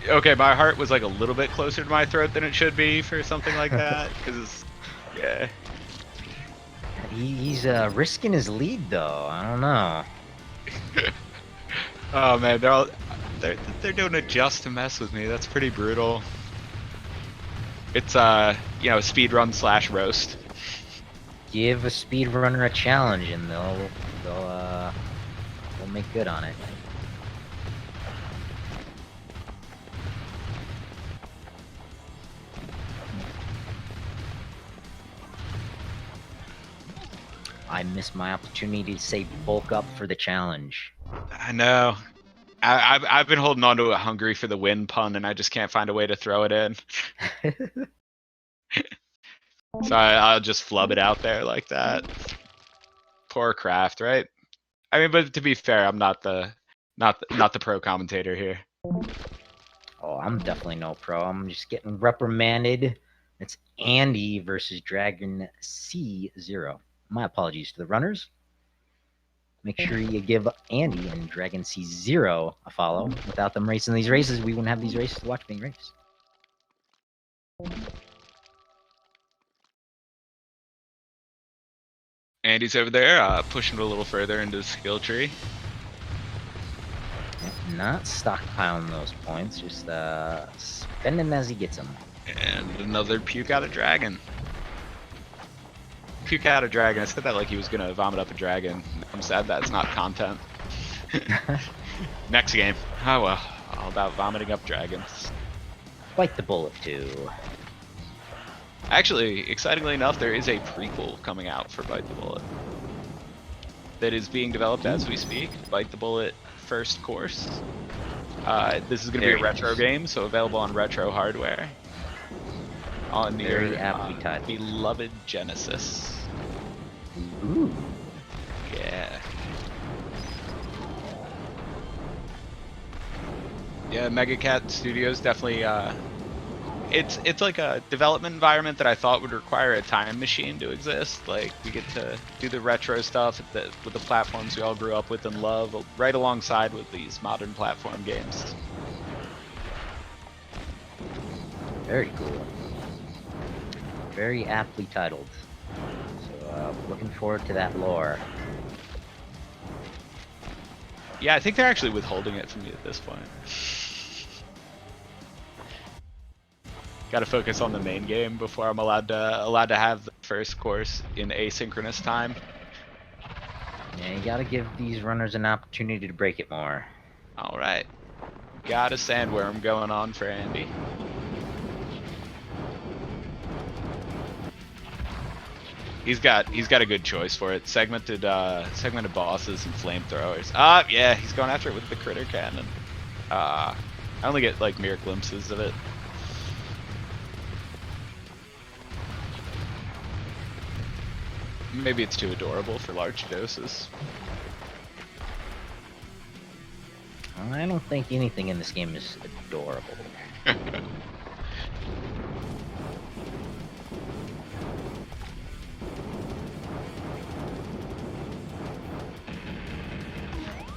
Okay, my heart was like a little bit closer to my throat than it should be for something like that, because yeah. He's risking his lead though. I don't know. Oh man, they're doing it just to mess with me. That's pretty brutal. It's you know, speed run / roast. Give a speedrunner a challenge, and they'll make good on it. I missed my opportunity to say bulk up for the challenge. I know. I've been holding on to a hungry for the win pun, and I just can't find a way to throw it in. So I'll just flub it out there like that. Poor Craft, right? I mean, but to be fair, I'm not the pro commentator here. Oh, I'm definitely no pro. I'm just getting reprimanded. It's Andy versus dragonc0. My apologies to the runners. Make sure you give Andy and dragonc0 a follow. Without them racing these races, we wouldn't have these races to watch being raced. Andy's over there, pushing it a little further into the skill tree. Not stockpiling those points, just spending as he gets them. And another puke out of dragon. Puke out a dragon. I said that like he was gonna vomit up a dragon. I'm sad that's not content. Next game. Oh well. All about vomiting up dragons. Bite the bullet too. Actually, excitingly enough, there is a prequel coming out for Bite the Bullet. That is being developed as we speak. Bite the Bullet First Course. This is gonna be a retro game, so available on retro hardware. On your beloved Genesis. Ooh. Yeah. Yeah, Mega Cat Studios definitely. It's like a development environment that I thought would require a time machine to exist. Like we get to do the retro stuff with the platforms we all grew up with and love, right alongside with these modern platform games. Very cool. Very aptly titled. So looking forward to that lore. Yeah, I think they're actually withholding it from me at this point. Got to focus on the main game before I'm allowed to have the first course in asynchronous time. Yeah, you gotta give these runners an opportunity to break it more. All right, got a sandworm going on for Andy. He's got a good choice for it. Segmented bosses and flamethrowers. Yeah, he's going after it with the critter cannon. I only get like mere glimpses of it. Maybe it's too adorable for large doses. I don't think anything in this game is adorable.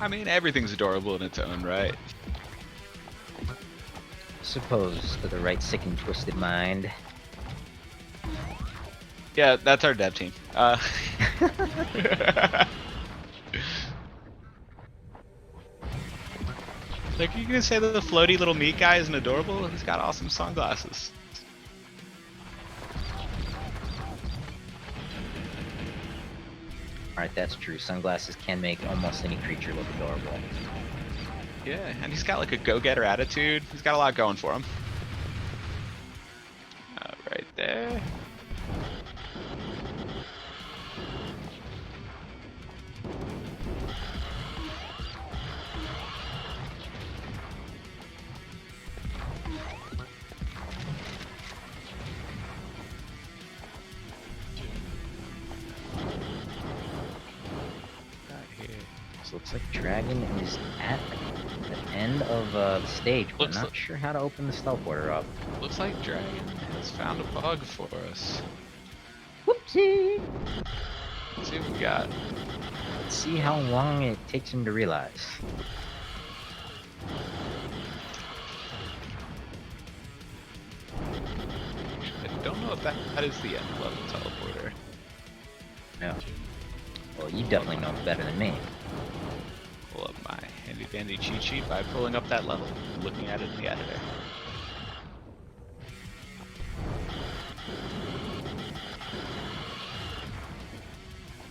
I mean, everything's adorable in its own right. Suppose to the right sick and twisted mind. Yeah, that's our dev team. Like, you gonna say that the floaty little meat guy isn't adorable? He's got awesome sunglasses. Alright, that's true. Sunglasses can make almost any creature look adorable. Yeah, and he's got like a go-getter attitude. He's got a lot going for him. Right there. Looks like Dragon is at the end of the stage, but Looks not sure how to open this teleporter up. Looks like Dragon has found a bug for us. Whoopsie! Let's see what we got. Let's see how long it takes him to realize. I don't know if that is the end level teleporter. No. Well, you definitely know better than me. Pull up my handy dandy cheat sheet by pulling up that level and looking at it in the editor.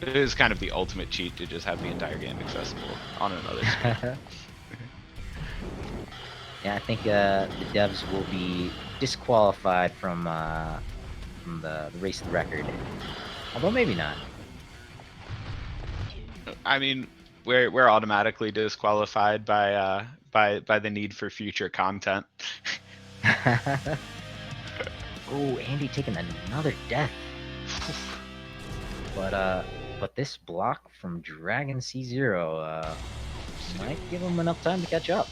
It is kind of the ultimate cheat to just have the entire game accessible on another screen. Yeah, I think the devs will be disqualified from the race to the record. Although maybe not. I mean, we're automatically disqualified by the need for future content. Oh, Andy taking another death. But this block from dragonc0 might give him enough time to catch up.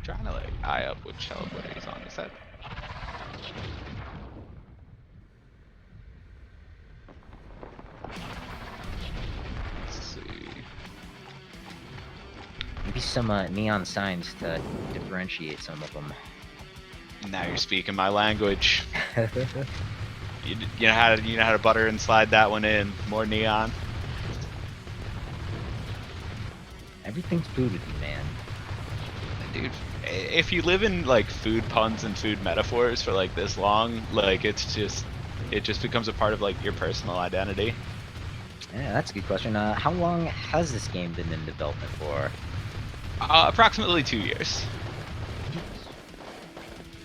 Trying to like eye up which teleporter he's on. Is that? Let's see. Maybe some neon signs to differentiate some of them. Now you're speaking my language. You know how to butter and slide that one in. More neon. Everything's food with you, man. Dude, if you live in like food puns and food metaphors for like this long, like it just becomes a part of like your personal identity. Yeah, that's a good question. How long has this game been in development for? Approximately 2 years.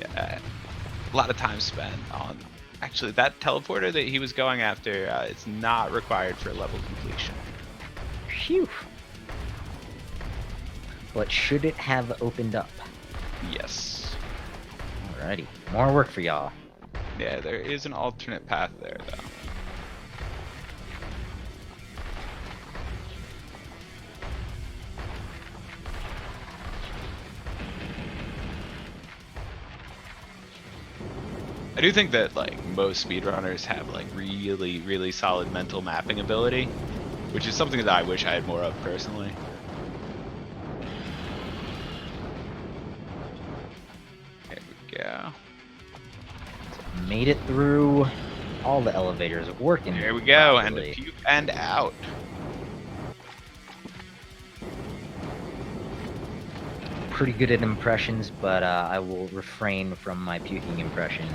Yeah, a lot of time spent on. Actually, that teleporter that he was going after is not required for level completion. Phew. But should it have opened up? Yes. Alrighty, more work for y'all. Yeah, there is an alternate path there, though. I do think that like most speedrunners have like really, really solid mental mapping ability, which is something that I wish I had more of personally. There we go. Made it through all the elevators working. There we go, properly. and a puke and out. Pretty good at impressions, but I will refrain from my puking impression.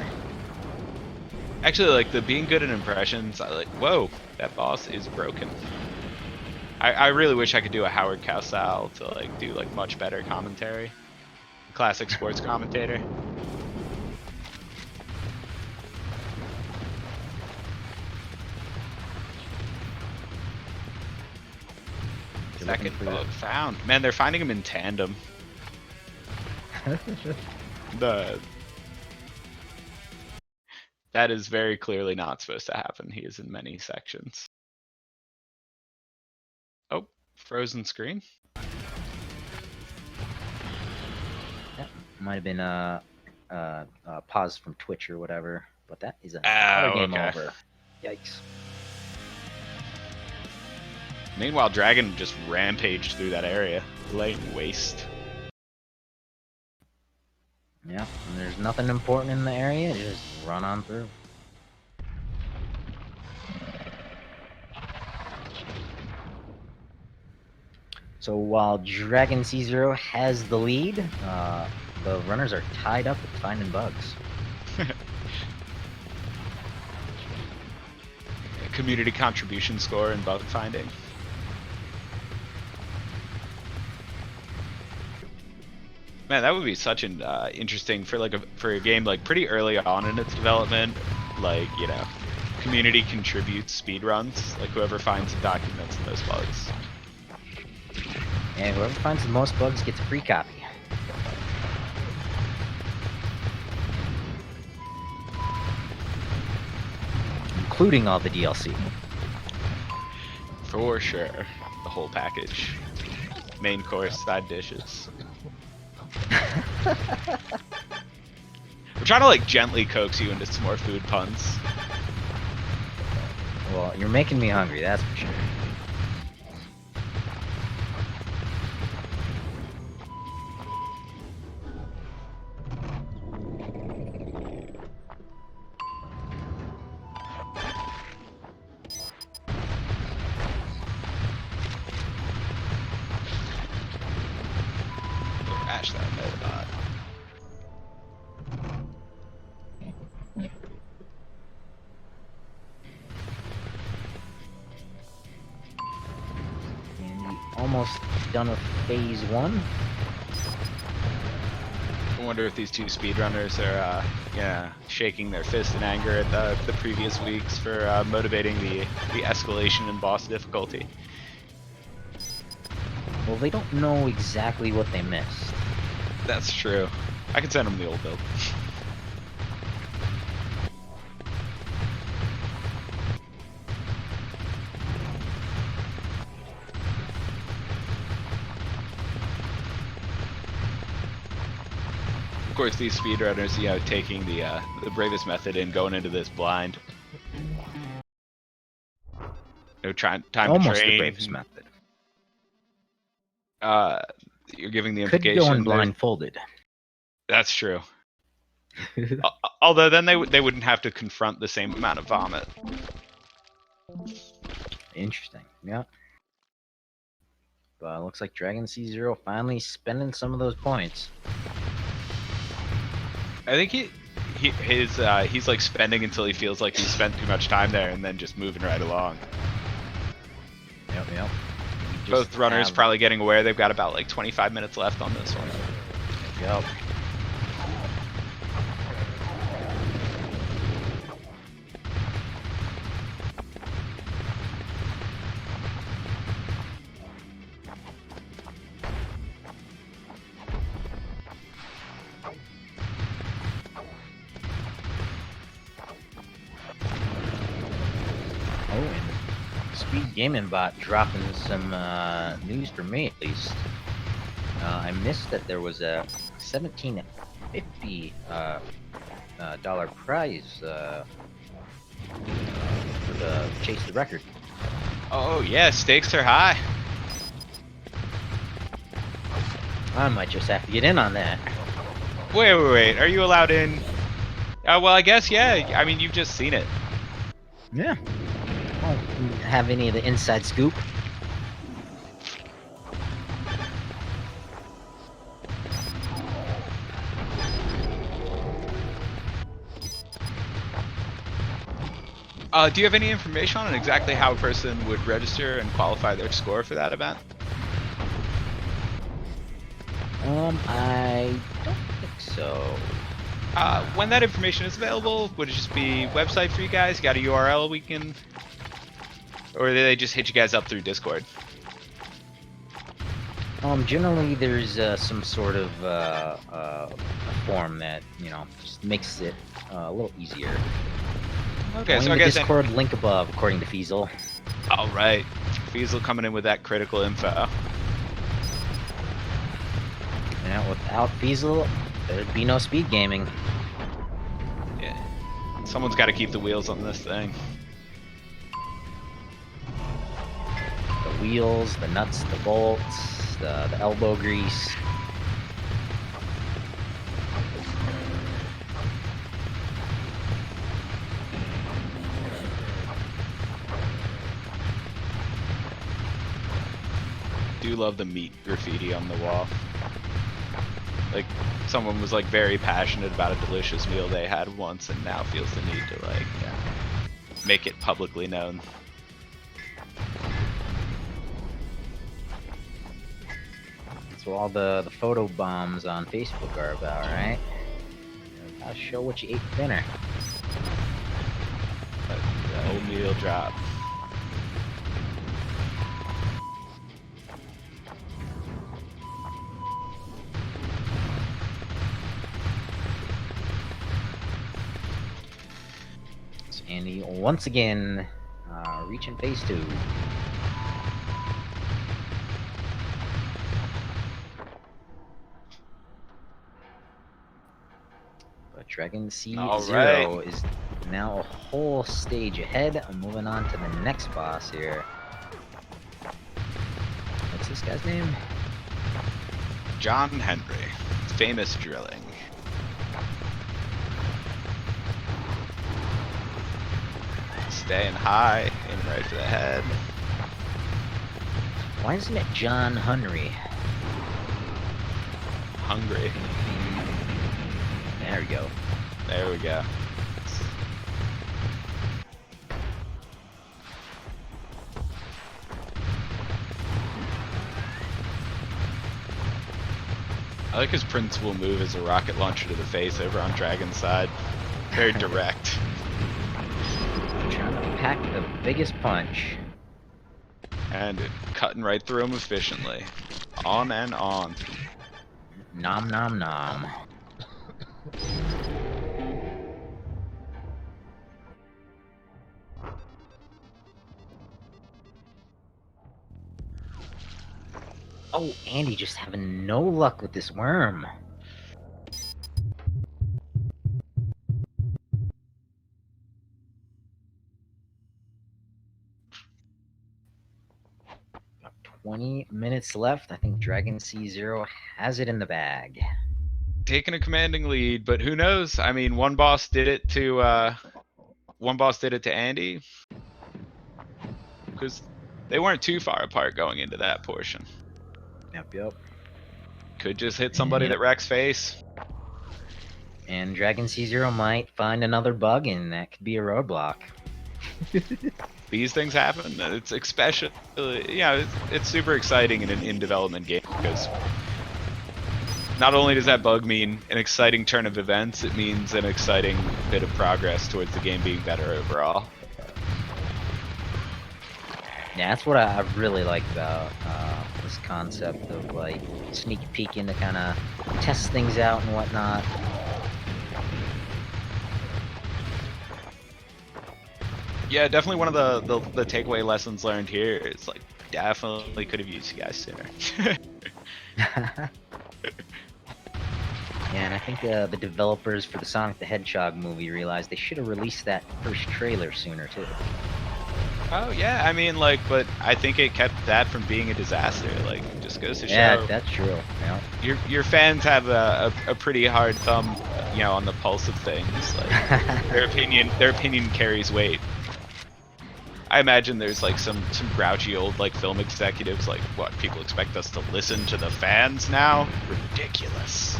Actually, like the being good at impressions, I like. Whoa, that boss is broken. I really wish I could do a Howard Cosell to like do like much better commentary, classic sports commentator. You're looking Second for- bug found. Man, they're finding them in tandem. That is very clearly not supposed to happen. He is in many sections. Oh, frozen screen. Yeah, might have been pause from Twitch or whatever, but that is another Oh, game okay. over. Yikes. Meanwhile, Dragon just rampaged through that area, laying waste. Yeah, and there's nothing important in the area, just run on through. So while dragonc0 has the lead, the runners are tied up with finding bugs. Community contribution score and bug finding. Man, that would be such an interesting for a game like pretty early on in its development. Like, you know, community contributes speedruns. Like whoever finds and documents those bugs. And whoever finds the most bugs gets a free copy. Including all the DLC. For sure. The whole package. Main course, side dishes. We're trying to like gently coax you into some more food puns. Well, you're making me hungry, that's for sure. Ash that Metabot. And we almost done with phase 1. I wonder if these two speedrunners are shaking their fist in anger at the previous weeks for motivating the escalation in boss difficulty. Well, they don't know exactly what they missed. That's true. I can send them the old build. Of course, these speedrunners, you know, taking the bravest method and going into this blind. No time Almost to train. the bravest method. You're giving the Could implication. go in blindfolded. That's true. Although then they wouldn't have to confront the same amount of vomit. Interesting. Yeah. But looks like dragonc0 finally spending some of those points. I think he's like spending until he feels like he's spent too much time there, and then just moving right along. Yep. Both runners probably getting aware they've got about like 25 minutes left on this one. Yep. Oh, and Speed Gaming Bot dropping some news for me at least. I missed that there was a $17.50 dollar prize for the Chase the Record. Oh yeah, stakes are high. I might just have to get in on that. Wait. Are you allowed in? Well, I guess yeah. I mean, you've just seen it. Yeah. I don't have any of the inside scoop. Do you have any information on exactly how a person would register and qualify their score for that event? I don't think so. When that information is available, would it just be website for you guys? You got a URL we can, or do they just hit you guys up through Discord? Generally, there's some sort of form that just makes it a little easier. Okay, Join so I the guess. Discord link above, according to Feasel. All right, Feasel coming in with that critical info. Yeah, without Feasel, there'd be no speed gaming. Yeah, someone's got to keep the wheels on this thing. The wheels, the nuts, the bolts, the elbow grease. Do love the meat graffiti on the wall. Like, someone was like very passionate about a delicious meal they had once and now feels the need to like make it publicly known. That's what all the photo bombs on Facebook are about, right? Gotta show what you ate for dinner. The whole meal drop. So Andy once again reaching phase 2. But dragonc0 is now a whole stage ahead. I'm moving on to the next boss here. What's this guy's name? John Henry, famous drilling. Staying high, aiming right for the head. Why isn't it John Henry? Hungry. There we go. There we go. I like his principal move as a rocket launcher to the face over on Dragon's side. Very direct. Trying to pack the biggest punch. And cutting right through him efficiently. On and on. Nom nom nom. Oh, Andy just having no luck with this worm. About 20 minutes left. I think dragonc0 has it in the bag. Taking a commanding lead, but who knows? I mean, one boss did it to Andy. Because they weren't too far apart going into that portion. Yep. Could just hit somebody that wrecks face. And dragonc0 might find another bug, and that could be a roadblock. These things happen. It's especially, it's super exciting in an in-development game because not only does that bug mean an exciting turn of events, it means an exciting bit of progress towards the game being better overall. Yeah, that's what I really like about this concept of like sneak peeking to kind of test things out and whatnot. Yeah, definitely one of the takeaway lessons learned here is like definitely could have used you guys sooner. Yeah, and I think the developers for the Sonic the Hedgehog movie realized they should have released that first trailer sooner too. Oh yeah, I mean like, but I think it kept that from being a disaster. Like, just goes to show. Yeah, that's true. Yeah. Your fans have a pretty hard thumb, on the pulse of things. Like their opinion carries weight. I imagine there's like some grouchy old like film executives like, what, people expect us to listen to the fans now? Ridiculous.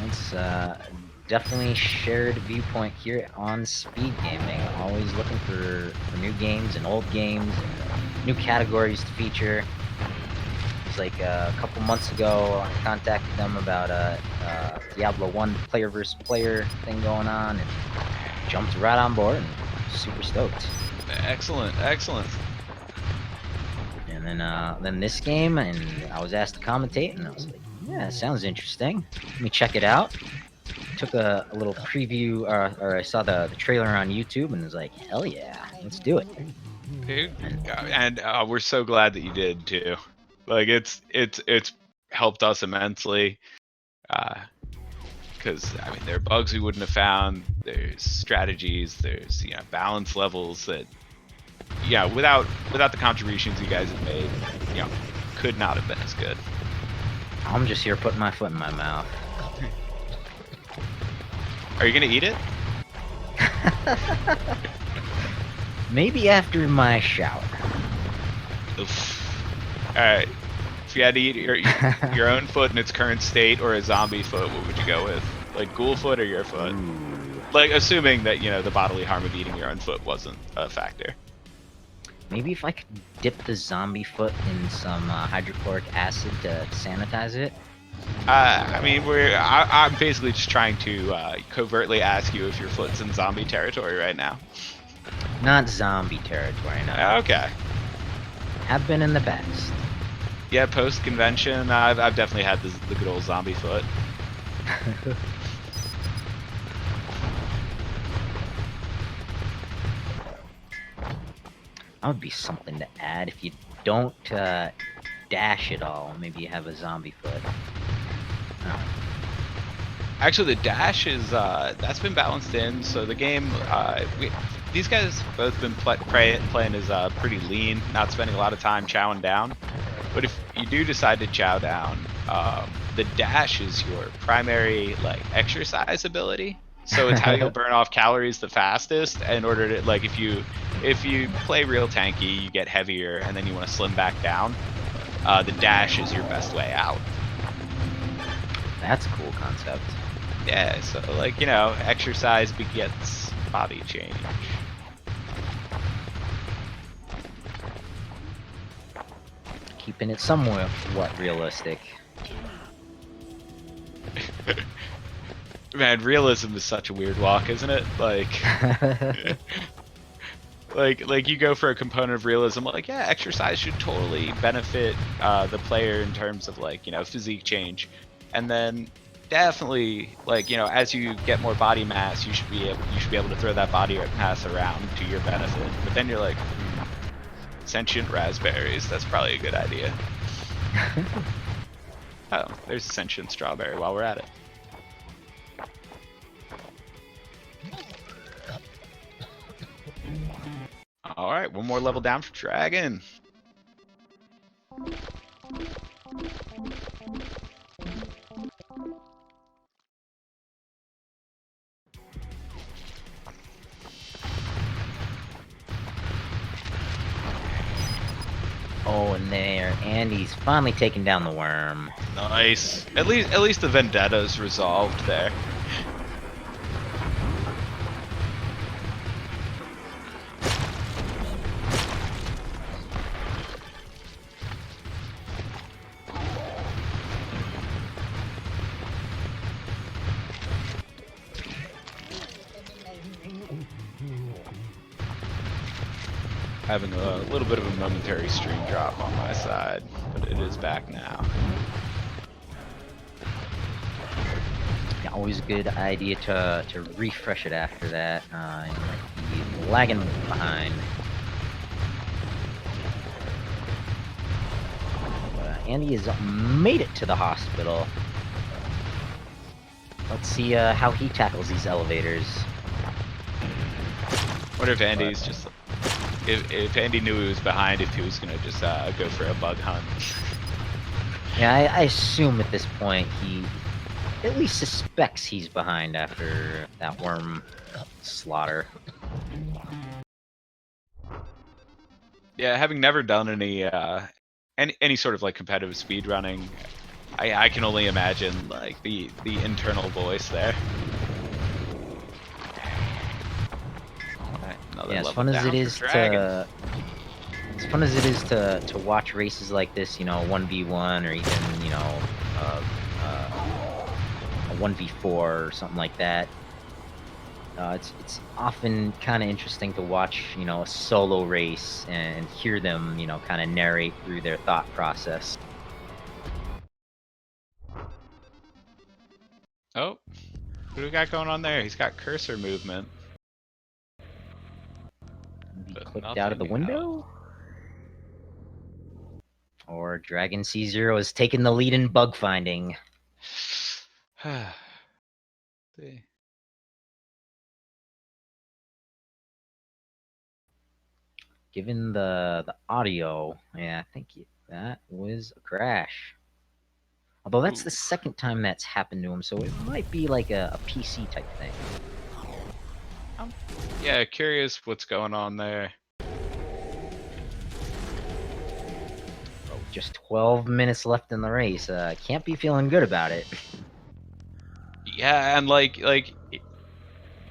It's definitely shared viewpoint here on speed gaming. Always looking for new games and old games and new categories to feature. It's like a couple months ago, I contacted them about Diablo 1 player versus player thing going on, and jumped right on board and super stoked. Excellent. then this game, and I was asked to commentate, and I was like, yeah, it sounds interesting. Let me check it out. Took a little preview, or I saw the trailer on YouTube, and was like, hell yeah, let's do it. Dude, and we're so glad that you did too. Like it's helped us immensely. Because I mean, there are bugs we wouldn't have found. There's strategies. There's balance levels that without the contributions you guys have made, could not have been as good. I'm just here putting my foot in my mouth. Are you gonna eat it? Maybe after my shower. Oof. All right. If you had to eat your own foot in its current state or a zombie foot, what would you go with? Like ghoul foot or your foot? Ooh. Like assuming that the bodily harm of eating your own foot wasn't a factor. Maybe if I could dip the zombie foot in some hydrochloric acid to sanitize it. I mean, I'm basically just trying to covertly ask you if your foot's in zombie territory right now. Not zombie territory, no. Okay. Have been in the past. Yeah, post convention, I've definitely had the good old zombie foot. That would be something to add if you don't dash at all. Maybe you have a zombie foot. Oh. Actually, the dash is that's been balanced in. So the game, these guys both been playing as pretty lean, not spending a lot of time chowing down. But if you do decide to chow down, the dash is your primary exercise ability. So it's how you'll burn off calories the fastest. In order to if you play real tanky, you get heavier, and then you want to slim back down. The dash is your best way out. That's a cool concept. Yeah, so exercise begets body change. Keeping it somewhat realistic. Man, realism is such a weird walk, isn't it? Like you go for a component of realism, exercise should totally benefit the player in terms of physique change, and then definitely as you get more body mass, you should be able to throw that body mass around to your benefit. But then you're like, sentient raspberries, that's probably a good idea. Oh, there's a sentient strawberry while we're at it. Alright, one more level down for Dragon. Oh, and there, Andy's finally taking down the worm. Nice. At least the vendetta's resolved there. Having a little bit of a momentary stream drop on my side, but it is back now. Yeah, always a good idea to refresh it after that. You might be lagging behind. But Andy has made it to the hospital. Let's see how he tackles these elevators. Wonder if Andy's just... If Andy knew he was behind, if he was gonna just go for a bug hunt. Yeah, I assume at this point he at least suspects he's behind after that worm slaughter. Yeah, having never done any sort of competitive speedrunning, I can only imagine the internal voice there. Yeah, as fun as it is to watch races like this, 1v1 or even a 1v4 or something like that. It's often kind of interesting to watch, a solo race and hear them, kind of narrate through their thought process. Oh, what do we got going on there? He's got cursor movement. Be But clicked out of the nothing window? Or dragonc0 has taken the lead in bug finding. else. See. Given the audio, yeah, I think that was a crash. Although that's the second time that's happened to him, so it might be like a PC type thing. Yeah, curious what's going on there. Oh, just 12 minutes left in the race. Can't be feeling good about it. Yeah, and like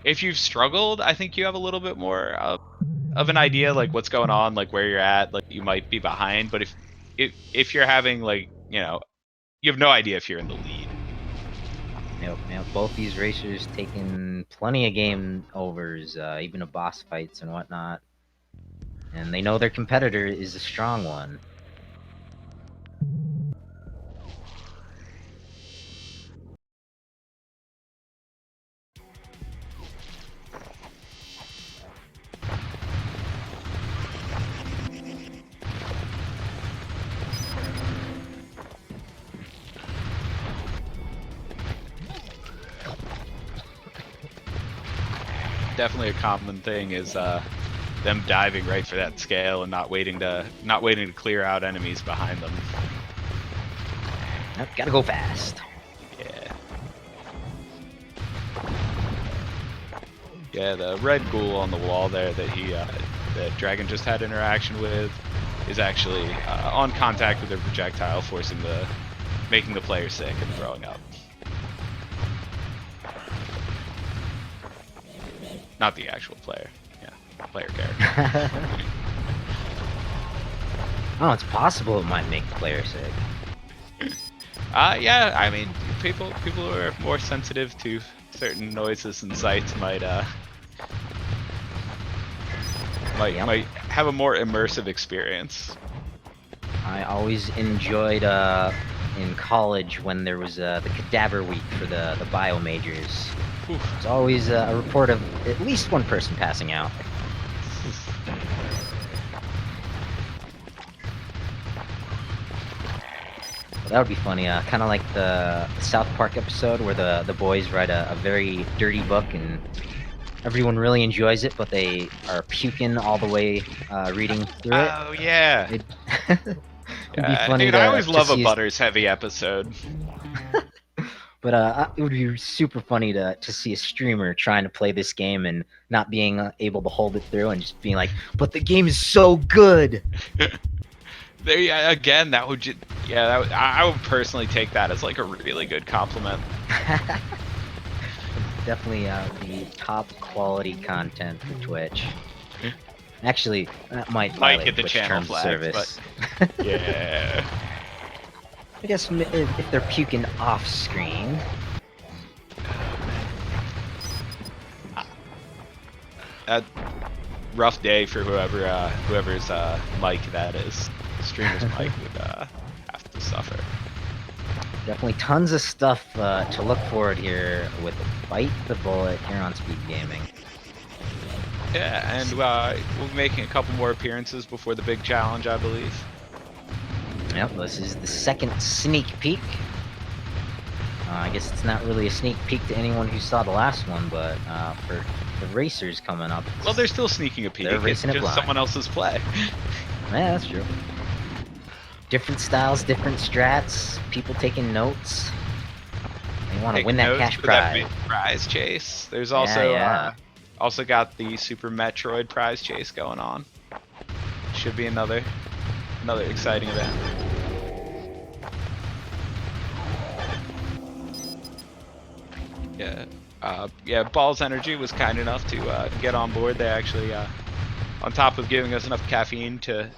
if you've struggled, I think you have a little bit more of an idea like what's going on, like where you're at, like you might be behind. But if you're having like you have no idea if you're in the lead. Both these racers taking plenty of game overs, even of boss fights and whatnot. And they know their competitor is a strong one. Definitely a common thing is them diving right for that scale and not waiting to clear out enemies behind them. Nope, gotta go fast. Yeah. Yeah, the red ghoul on the wall there that Dragon just had interaction with is actually on contact with their projectile, making the player sick and throwing up. Not the actual player. Yeah, player character. Oh, it's possible it might make the player sick. Yeah, I mean, people who are more sensitive to certain noises and sights might have a more immersive experience. I always enjoyed in college when there was the cadaver week for the bio majors. There's always a report of at least one person passing out. That would be funny, kind of like the South Park episode where the boys write a very dirty book and everyone really enjoys it, but they are puking all the way reading through it. Oh yeah. It'd be funny dude, to, I always to love a see Butters heavy episode. But it would be super funny to see a streamer trying to play this game and not being able to hold it through and just being like, "But the game is so good." There, yeah, again, that would I would personally take that as like a really good compliment. Definitely the top quality content for Twitch. Actually, that might get the Twitch channel terms of flagged, service. but yeah. I guess if they're puking off screen. That rough day for whoever's mic that is. Streamer's mic would have to suffer. Definitely tons of stuff to look forward here with Bite the Bullet here on Speed Gaming. Yeah, and we'll be making a couple more appearances before the big challenge, I believe. Yep, this is the second sneak peek. I guess it's not really a sneak peek to anyone who saw the last one, but for the racers coming up... Well, they're still sneaking a peek. It's just someone else's play. Yeah, that's true. Different styles, different strats, people taking notes. They want to win that cash prize. That big prize chase. There's also also got the Super Metroid prize chase going on. Should be another exciting event. Yeah, Balls Energy was kind enough to get on board. They actually, on top of giving us enough caffeine to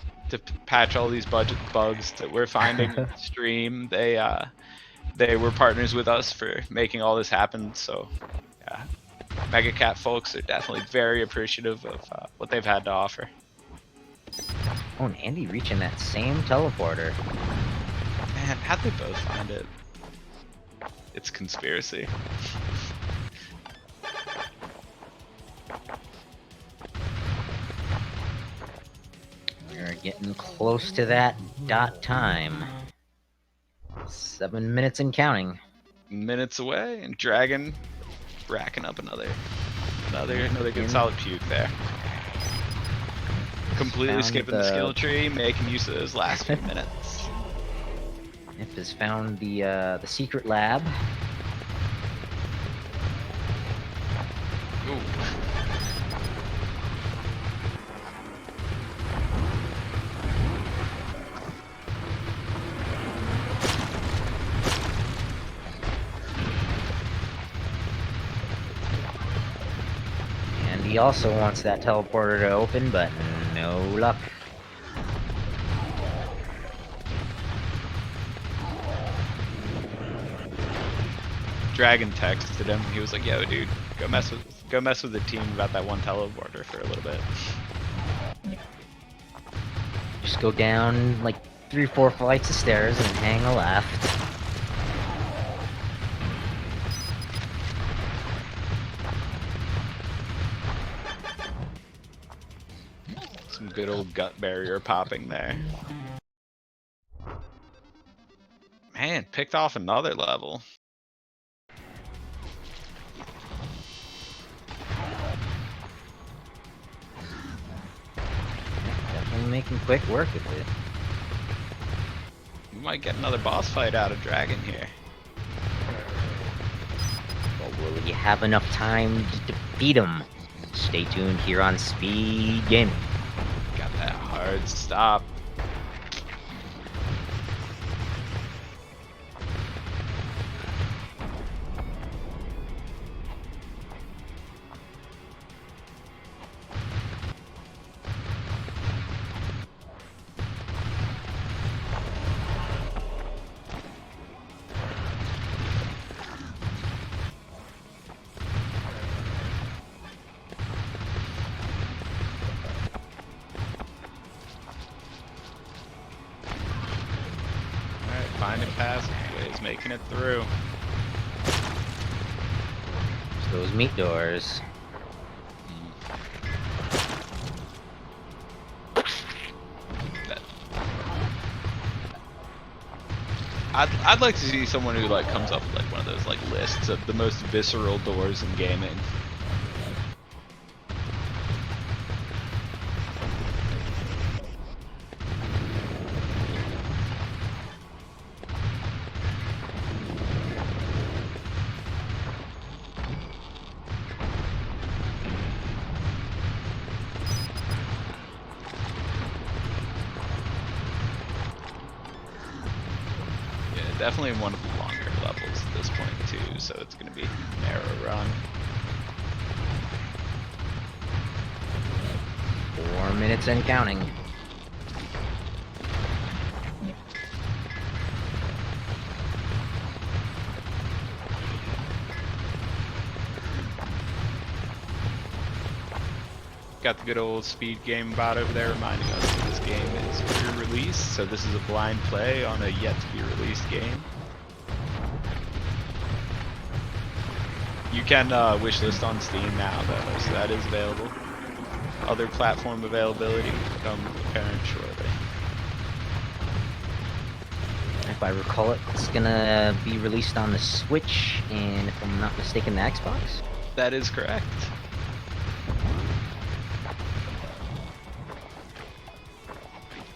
patch all these budget bugs that we're finding in the stream, they were partners with us for making all this happen. So, yeah, Mega Cat folks are definitely very appreciative of what they've had to offer. Oh, and Andy reaching that same teleporter. Man, how'd they both find it? It's conspiracy. We're getting close to that dot time. 7 minutes and counting. Minutes away, and Dragon racking up another good solid puke there. Completely skipping the skill tree, making use of those last few minutes. Nip has found the secret lab. Ooh. And he also wants that teleporter to open, but no luck. Dragon texted him. He was like, "Yo, dude, go mess with the team about that one teleporter for a little bit." Just go down like 3 or 4 flights of stairs and hang a left. Some good old gut barrier popping there. Man, picked off another level. Definitely making quick work of it. We might get another boss fight out of Dragon here. But will you have enough time to defeat him? Stay tuned here on Speed Gaming. Got that hard stop. Finding passageways, making it through. There's those meat doors. I'd like to see someone who like comes up with like one of those like lists of the most visceral doors in gaming. Definitely one of the longer levels at this point too, so it's going to be a narrow run. 4 minutes and counting. Got the good old speed game bot over there reminding us that this game is pre-release, so this is a blind play on a yet-to-be-released game. You can wishlist on Steam now, though, so that is available. Other platform availability will become apparent shortly. If I recall it, it's gonna be released on the Switch, and if I'm not mistaken, the Xbox? That is correct.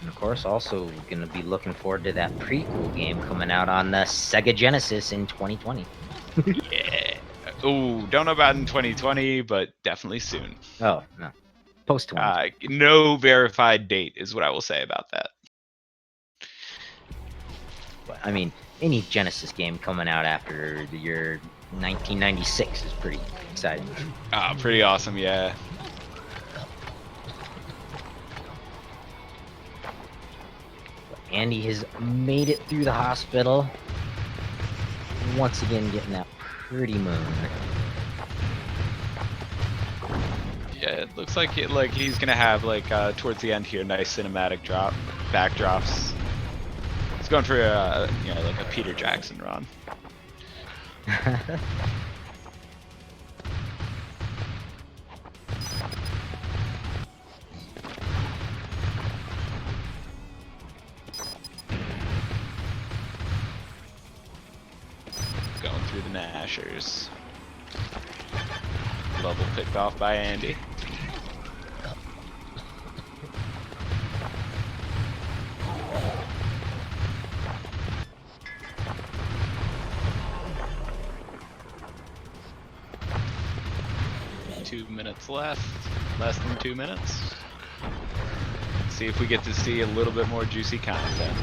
And of course, also gonna be looking forward to that prequel game coming out on the Sega Genesis in 2020. Yeah. Ooh, don't know about in 2020, but definitely soon. Oh, no. Post 2020. No verified date is what I will say about that. But, I mean, any Genesis game coming out after the year 1996 is pretty exciting. Pretty awesome, yeah. Andy has made it through the hospital. Once again, getting that pretty moon. looks like he's gonna have like towards the end here, nice cinematic backdrops. He's going for a like a Peter Jackson run. Going through the Nashers. Level picked off by Andy. Two minutes left. Less than 2 minutes. See if we get to see a little bit more juicy content.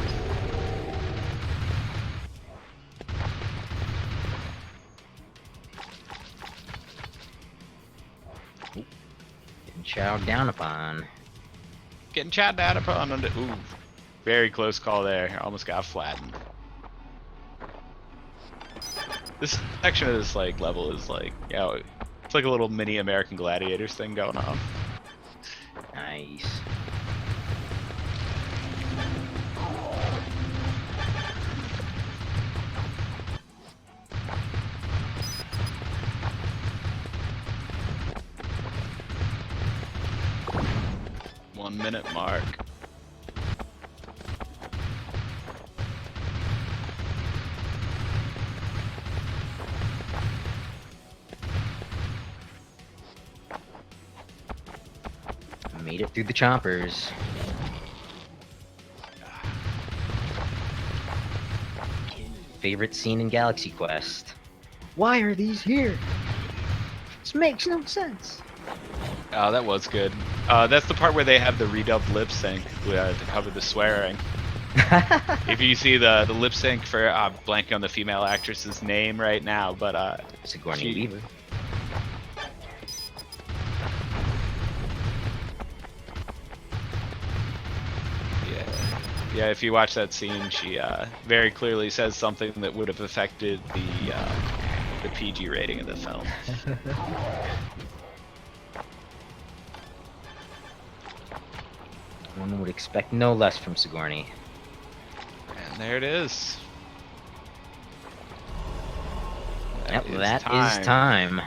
Getting chowed down upon. Getting chowed down upon. Ooh, very close call there. Almost got flattened. This section of this like level is like, it's like a little mini American Gladiators thing going on. Nice. Minute mark. Made it through the chompers. Favorite scene in Galaxy Quest. Why are these here? This makes no sense. Oh, that was good. That's the part where they have the redubbed lip sync to cover the swearing. If you see the lip sync for blanking on the female actress's name right now, but Sigourney Weaver. Yeah, if you watch that scene, she very clearly says something that would have affected the PG rating of the film. One would expect no less from Sigourney. And there it is. That is time.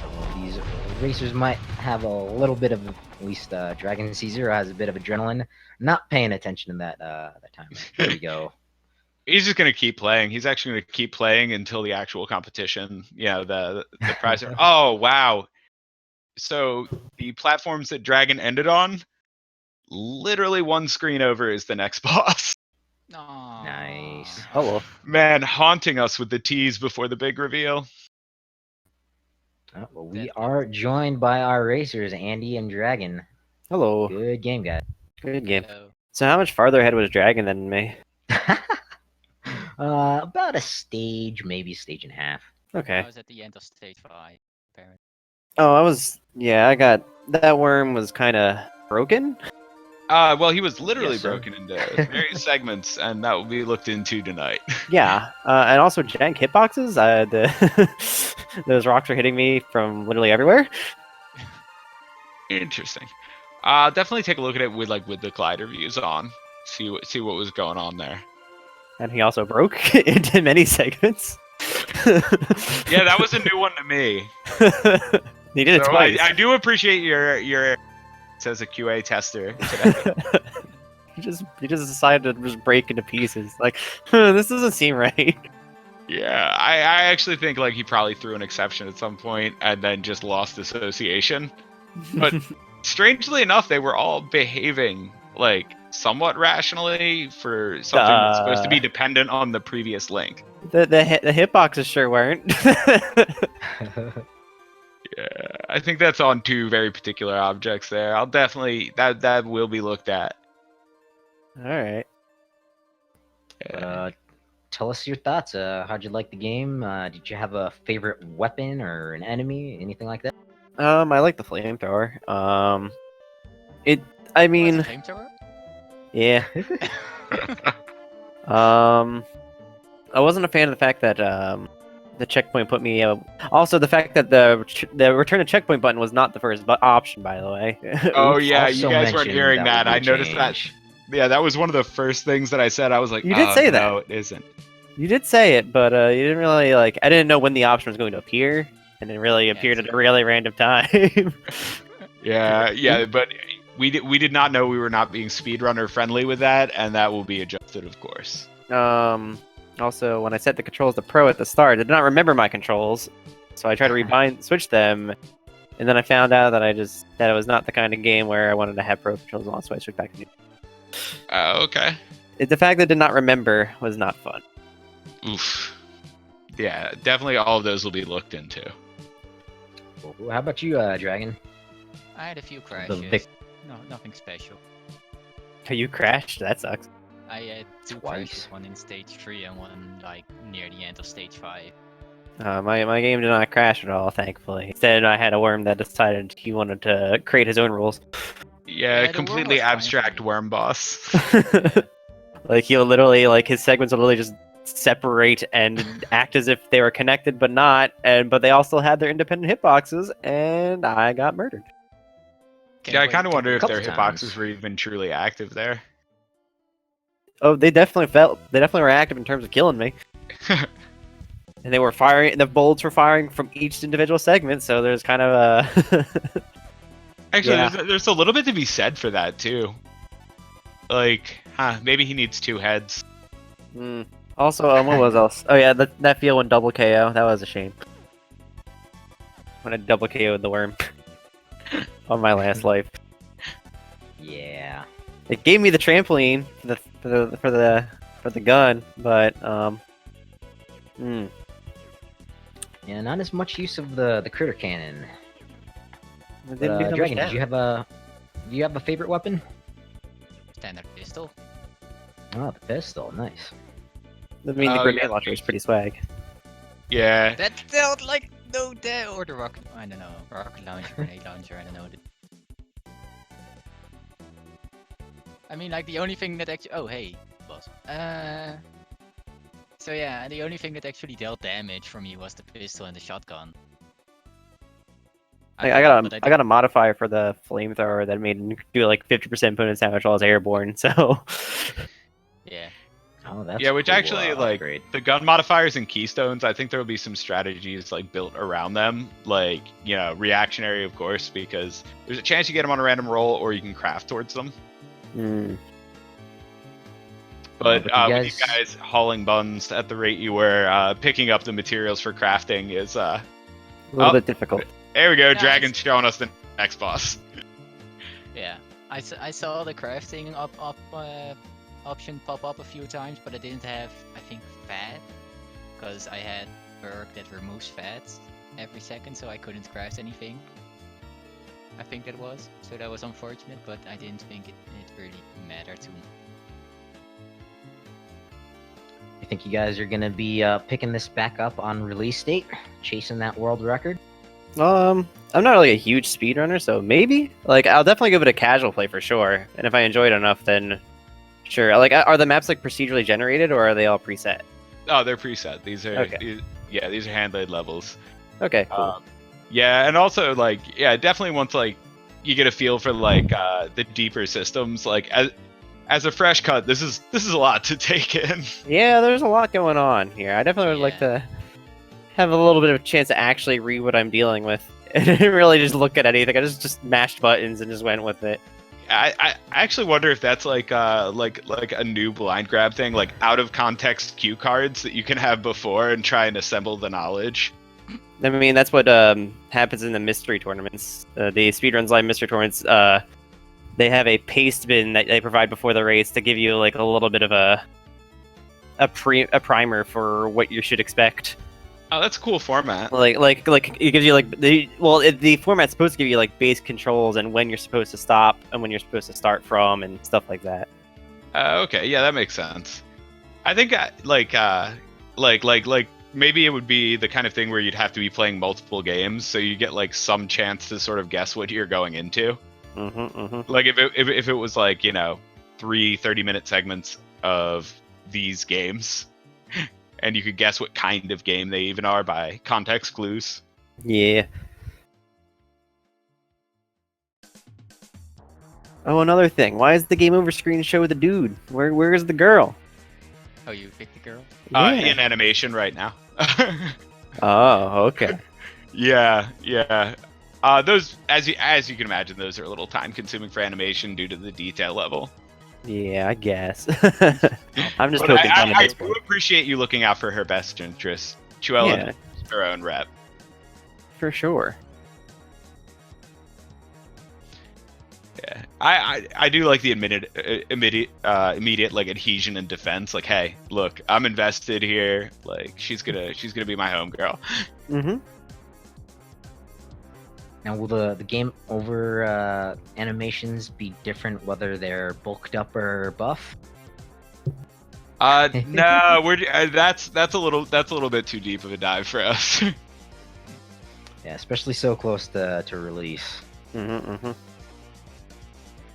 So these racers might have a little bit of, at least dragonc0 has a bit of adrenaline. Not paying attention to that time. There we go. He's just gonna keep playing. He's actually gonna keep playing until the actual competition. The prize. Oh wow! So the platforms that Dragon ended on, literally one screen over is the next boss. Aww. Nice. Oh well. Man, haunting us with the tease before the big reveal. Oh, well, we are joined by our racers, Andy and Dragon. Hello. Good game, guys. Good game. Hello. So how much farther ahead was Dragon than me? About a stage, maybe a stage and a half. Okay. I was at the end of stage 5, apparently. Oh, I got that worm was kind of broken. Well, he was literally Yes, sir. broken into various segments, and that will be looked into tonight. Yeah, and also jank hitboxes. Those rocks are hitting me from literally everywhere. Interesting. Definitely take a look at it with the glider views on. See what was going on there. And he also broke into many segments. Yeah, that was a new one to me. He did it So twice. I do appreciate your as a QA tester today. He just decided to just break into pieces. Like, this doesn't seem right. Yeah, I actually think he probably threw an exception at some point and then just lost association. But strangely enough, they were all behaving somewhat rationally for something that's supposed to be dependent on the previous link. The hitboxes sure weren't. Yeah, I think that's on two very particular objects there. I'll definitely that will be looked at. All right. But, tell us your thoughts. How'd you like the game? Did you have a favorite weapon or an enemy, anything like that? I like the flamethrower. I mean, Flamethrower? yeah. I wasn't a fan of the fact that the checkpoint put me. Also, the fact that the return to checkpoint button was not the first option, by the way. Oh Oops. yeah, you Also guys weren't mentioned hearing that that. would be I a noticed that. change. Yeah, that was one of the first things that I said. I was like, You did oh, say no, that. it isn't. You did say it, but you didn't really like. I didn't know when the option was going to appear, and it really appeared at a really random time. Yeah, but we did not know we were not being speedrunner friendly with that, and that will be adjusted, of course. Also, when I set the controls to pro at the start, I did not remember my controls, so I tried to switch them, and then I found out that that it was not the kind of game where I wanted to have pro controls on, so I switched back to new. Okay. The fact that I did not remember was not fun. Oof. Yeah, definitely all of those will be looked into. Well, how about you, Dragon? I had a few The crashes. Vic- No, nothing special. You crashed? That sucks. I had two Twice? crashes, one in stage 3 and one like near the end of stage 5. My game did not crash at all, thankfully. Instead, I had a worm that decided he wanted to create his own rules. Yeah, Yeah, the worm completely was fine for abstract me. worm boss. Like he'll literally his segments will literally just separate and act as if they were connected but not, but they all still had their independent hitboxes, and I got murdered. Yeah, I kind of wonder if Couple their times. hitboxes were even truly active there. Oh, they definitely were active in terms of killing me. And they were firing, the bolts were firing from each individual segment, so there's kind of a Actually, Yeah. there's a little bit to be said for that too. Like, maybe he needs two heads. Also, what was else? Oh yeah, that feel when double KO, that was a shame. When I double KO'd the worm on my last life. Yeah. It gave me the trampoline for the gun, but Yeah, not as much use of the critter cannon. it didn't do that much Dragon, damage. do you have a favorite weapon? Standard pistol. Oh, the pistol, nice. I mean, the Oh, grenade yeah. launcher is pretty swag. Yeah. That felt like no dead or the rocket. I don't know. Rocket launcher, grenade launcher. I don't know. I mean, like the only thing that actually. Oh, hey, boss. So yeah, the only thing that actually dealt damage for me was the pistol and the shotgun. I got a modifier for the flamethrower that made it do like 50% bonus damage while I was airborne. So Yeah. Oh, that's Yeah, which cool, actually, like, upgrade. the gun modifiers and keystones, I think there will be some strategies, like, built around them. Like, you know, reactionary, of course, because there's a chance you get them on a random roll, or you can craft towards them. But but you with you guys hauling buns at the rate you were, picking up the materials for crafting is, a little bit difficult. there we go, Nice. Dragon's showing us the next boss. Yeah. I saw the crafting option pop up a few times, but I didn't have, I think, fat, because I had perk that removes fats every second, so I couldn't craft anything. I think that was, so that was unfortunate, but I didn't think it really mattered too much. You think you guys are gonna be picking this back up on release date, chasing that world record? I'm not really a huge speedrunner, so maybe. Like, I'll definitely give it a casual play for sure. And if I enjoy it enough, then sure. Like, are the maps like procedurally generated or are they all preset? Oh, they're preset. These are, Okay. these are hand-laid levels. Okay, cool. Yeah, and also, like, yeah, definitely once, like, you get a feel for, like, the deeper systems, like, as a fresh cut, this is a lot to take in. Yeah, there's a lot going on here. I definitely would like to have a little bit of a chance to actually read what I'm dealing with. I didn't really just look at anything. I just mashed buttons and just went with it. I actually wonder if that's like a new blind grab thing, like out of context cue cards that you can have before and try and assemble the knowledge. I mean, that's what happens in the mystery tournaments. The Speedruns Live mystery tournaments, they have a paste bin that they provide before the race to give you like a little bit of a primer for what you should expect. Oh, that's a cool format. Like it gives you like the format's supposed to give you like base controls and when you're supposed to stop and when you're supposed to start from and stuff like that. Okay, yeah, that makes sense. I think like maybe it would be the kind of thing where you'd have to be playing multiple games, so you get like some chance to sort of guess what you're going into. Like if it was like, you know, 3 30-minute segments of these games, and you could guess what kind of game they even are by context clues. Yeah. Oh, another thing. Why is the game over screen show the dude? Where is the girl? Oh, you picked the girl? In animation right now. Oh, okay. Yeah. Those, as you can imagine, those are a little time consuming for animation due to the detail level. Yeah, I guess. I'm just But poking fun at I this do point. appreciate you looking out for her best interests. Chuella Yeah. knows her own rep. For sure. Yeah, I do like the immediate like adhesion and defense. Like, hey, look, I'm invested here. Like, she's gonna be my homegirl. Mm-hmm. Now, will the game over animations be different whether they're bulked up or buff? No, we're that's a little bit too deep of a dive for us. Yeah, especially so close to release. Mm-hmm, mm-hmm.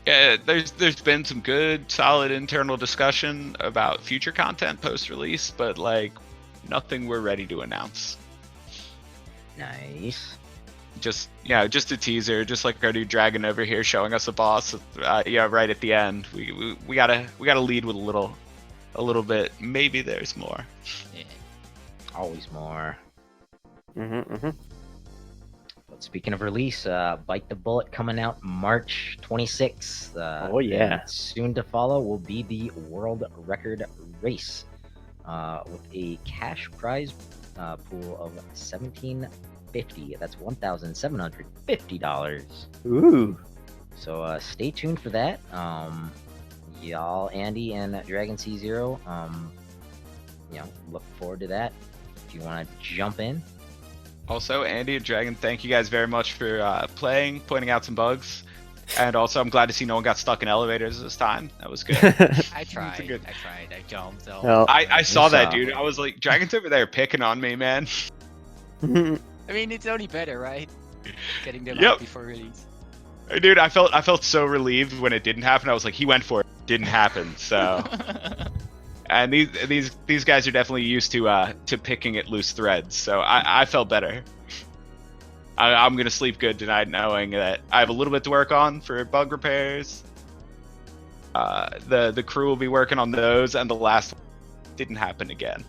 Yeah, there's been some good, solid internal discussion about future content post-release, but like nothing we're ready to announce. Nice. Just a teaser, just like our new dragon over here showing us a boss. Right at the end, we gotta lead with a little bit. Maybe there's more. Yeah. Always more. Mm-hmm, mm-hmm. But speaking of release, Bite the Bullet coming out March 26th. Oh, yeah. and soon to follow will be the world record race, with a cash prize pool of $1,750. That's $1,750. Ooh. So stay tuned for that. Y'all, Andy and dragonc0, look forward to that. If you want to jump in. Also, Andy and Dragon, thank you guys very much for playing, pointing out some bugs, and also I'm glad to see no one got stuck in elevators this time. That was good. I tried. good- I jumped. So Well, I saw that, saw. dude. I was like, Dragon's over there picking on me, man. I mean, it's only better, right? Getting them Yep. out before release. Dude, I felt so relieved when it didn't happen. I was like, he went for it, didn't happen. So, and these guys are definitely used to picking at loose threads. So I felt better. I'm gonna sleep good tonight, knowing that I have a little bit to work on for bug repairs. The crew will be working on those, and the last one didn't happen again.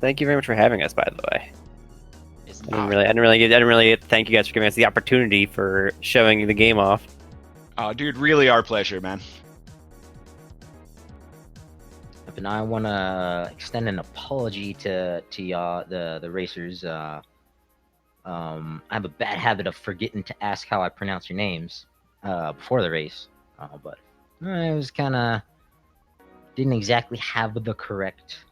Thank you very much for having us, by the way. It's I not. didn't really thank you guys for giving us the opportunity for showing the game off. Oh, dude, really our pleasure, man. And I want to extend an apology to y'all, the racers. I have a bad habit of forgetting to ask how I pronounce your names before the race, but I was kind of didn't exactly have the correct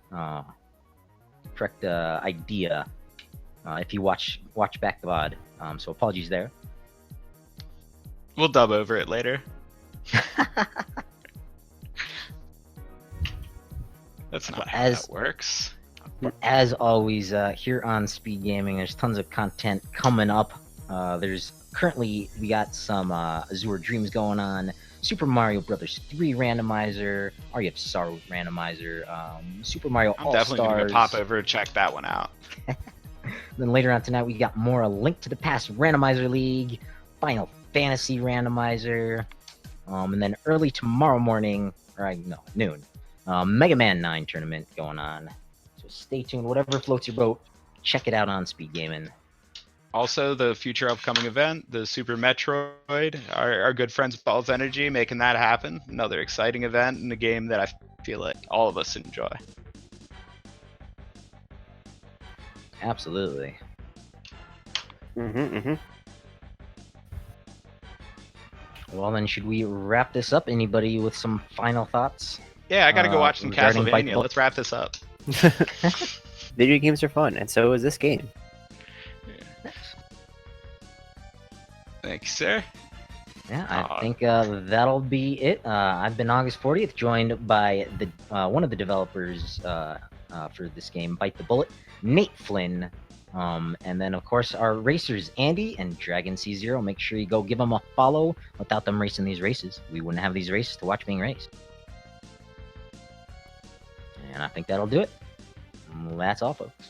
idea. If you watch back the VOD, so apologies there. We'll dub over it later. That's not how As- that works. As always, here on Speed Gaming, there's tons of content coming up. We got some Azure Dreams going on, Super Mario Brothers 3 randomizer, Aria of Sorrow randomizer, Super Mario I'm All definitely gonna Stars. pop over and check that one out. Then later on tonight, we got more A Link to the Past randomizer league, Final Fantasy randomizer, and then early tomorrow morning, noon, Mega Man 9 tournament going on. So stay tuned. Whatever floats your boat, check it out on Speed Gaming. Also, the future upcoming event, the Super Metroid, our good friends Balls Energy making that happen. Another exciting event in a game that I feel like all of us enjoy. Absolutely. Mm-hmm, mm-hmm. Well, then, should we wrap this up? Anybody with some final thoughts? Yeah, I gotta go watch some regarding Bite Castlevania. Bullet? Let's wrap this up. Video games are fun, and so is this game. Thank you, sir. Yeah, I think that'll be it. I've been August 40th, joined by one of the developers for this game, Bite the Bullet, Nate Flynn, and then of course our racers, Andy and dragonc0. Make sure you go give them a follow. Without them racing these races, we wouldn't have these races to watch being raced. And I think that'll do it. That's all, folks.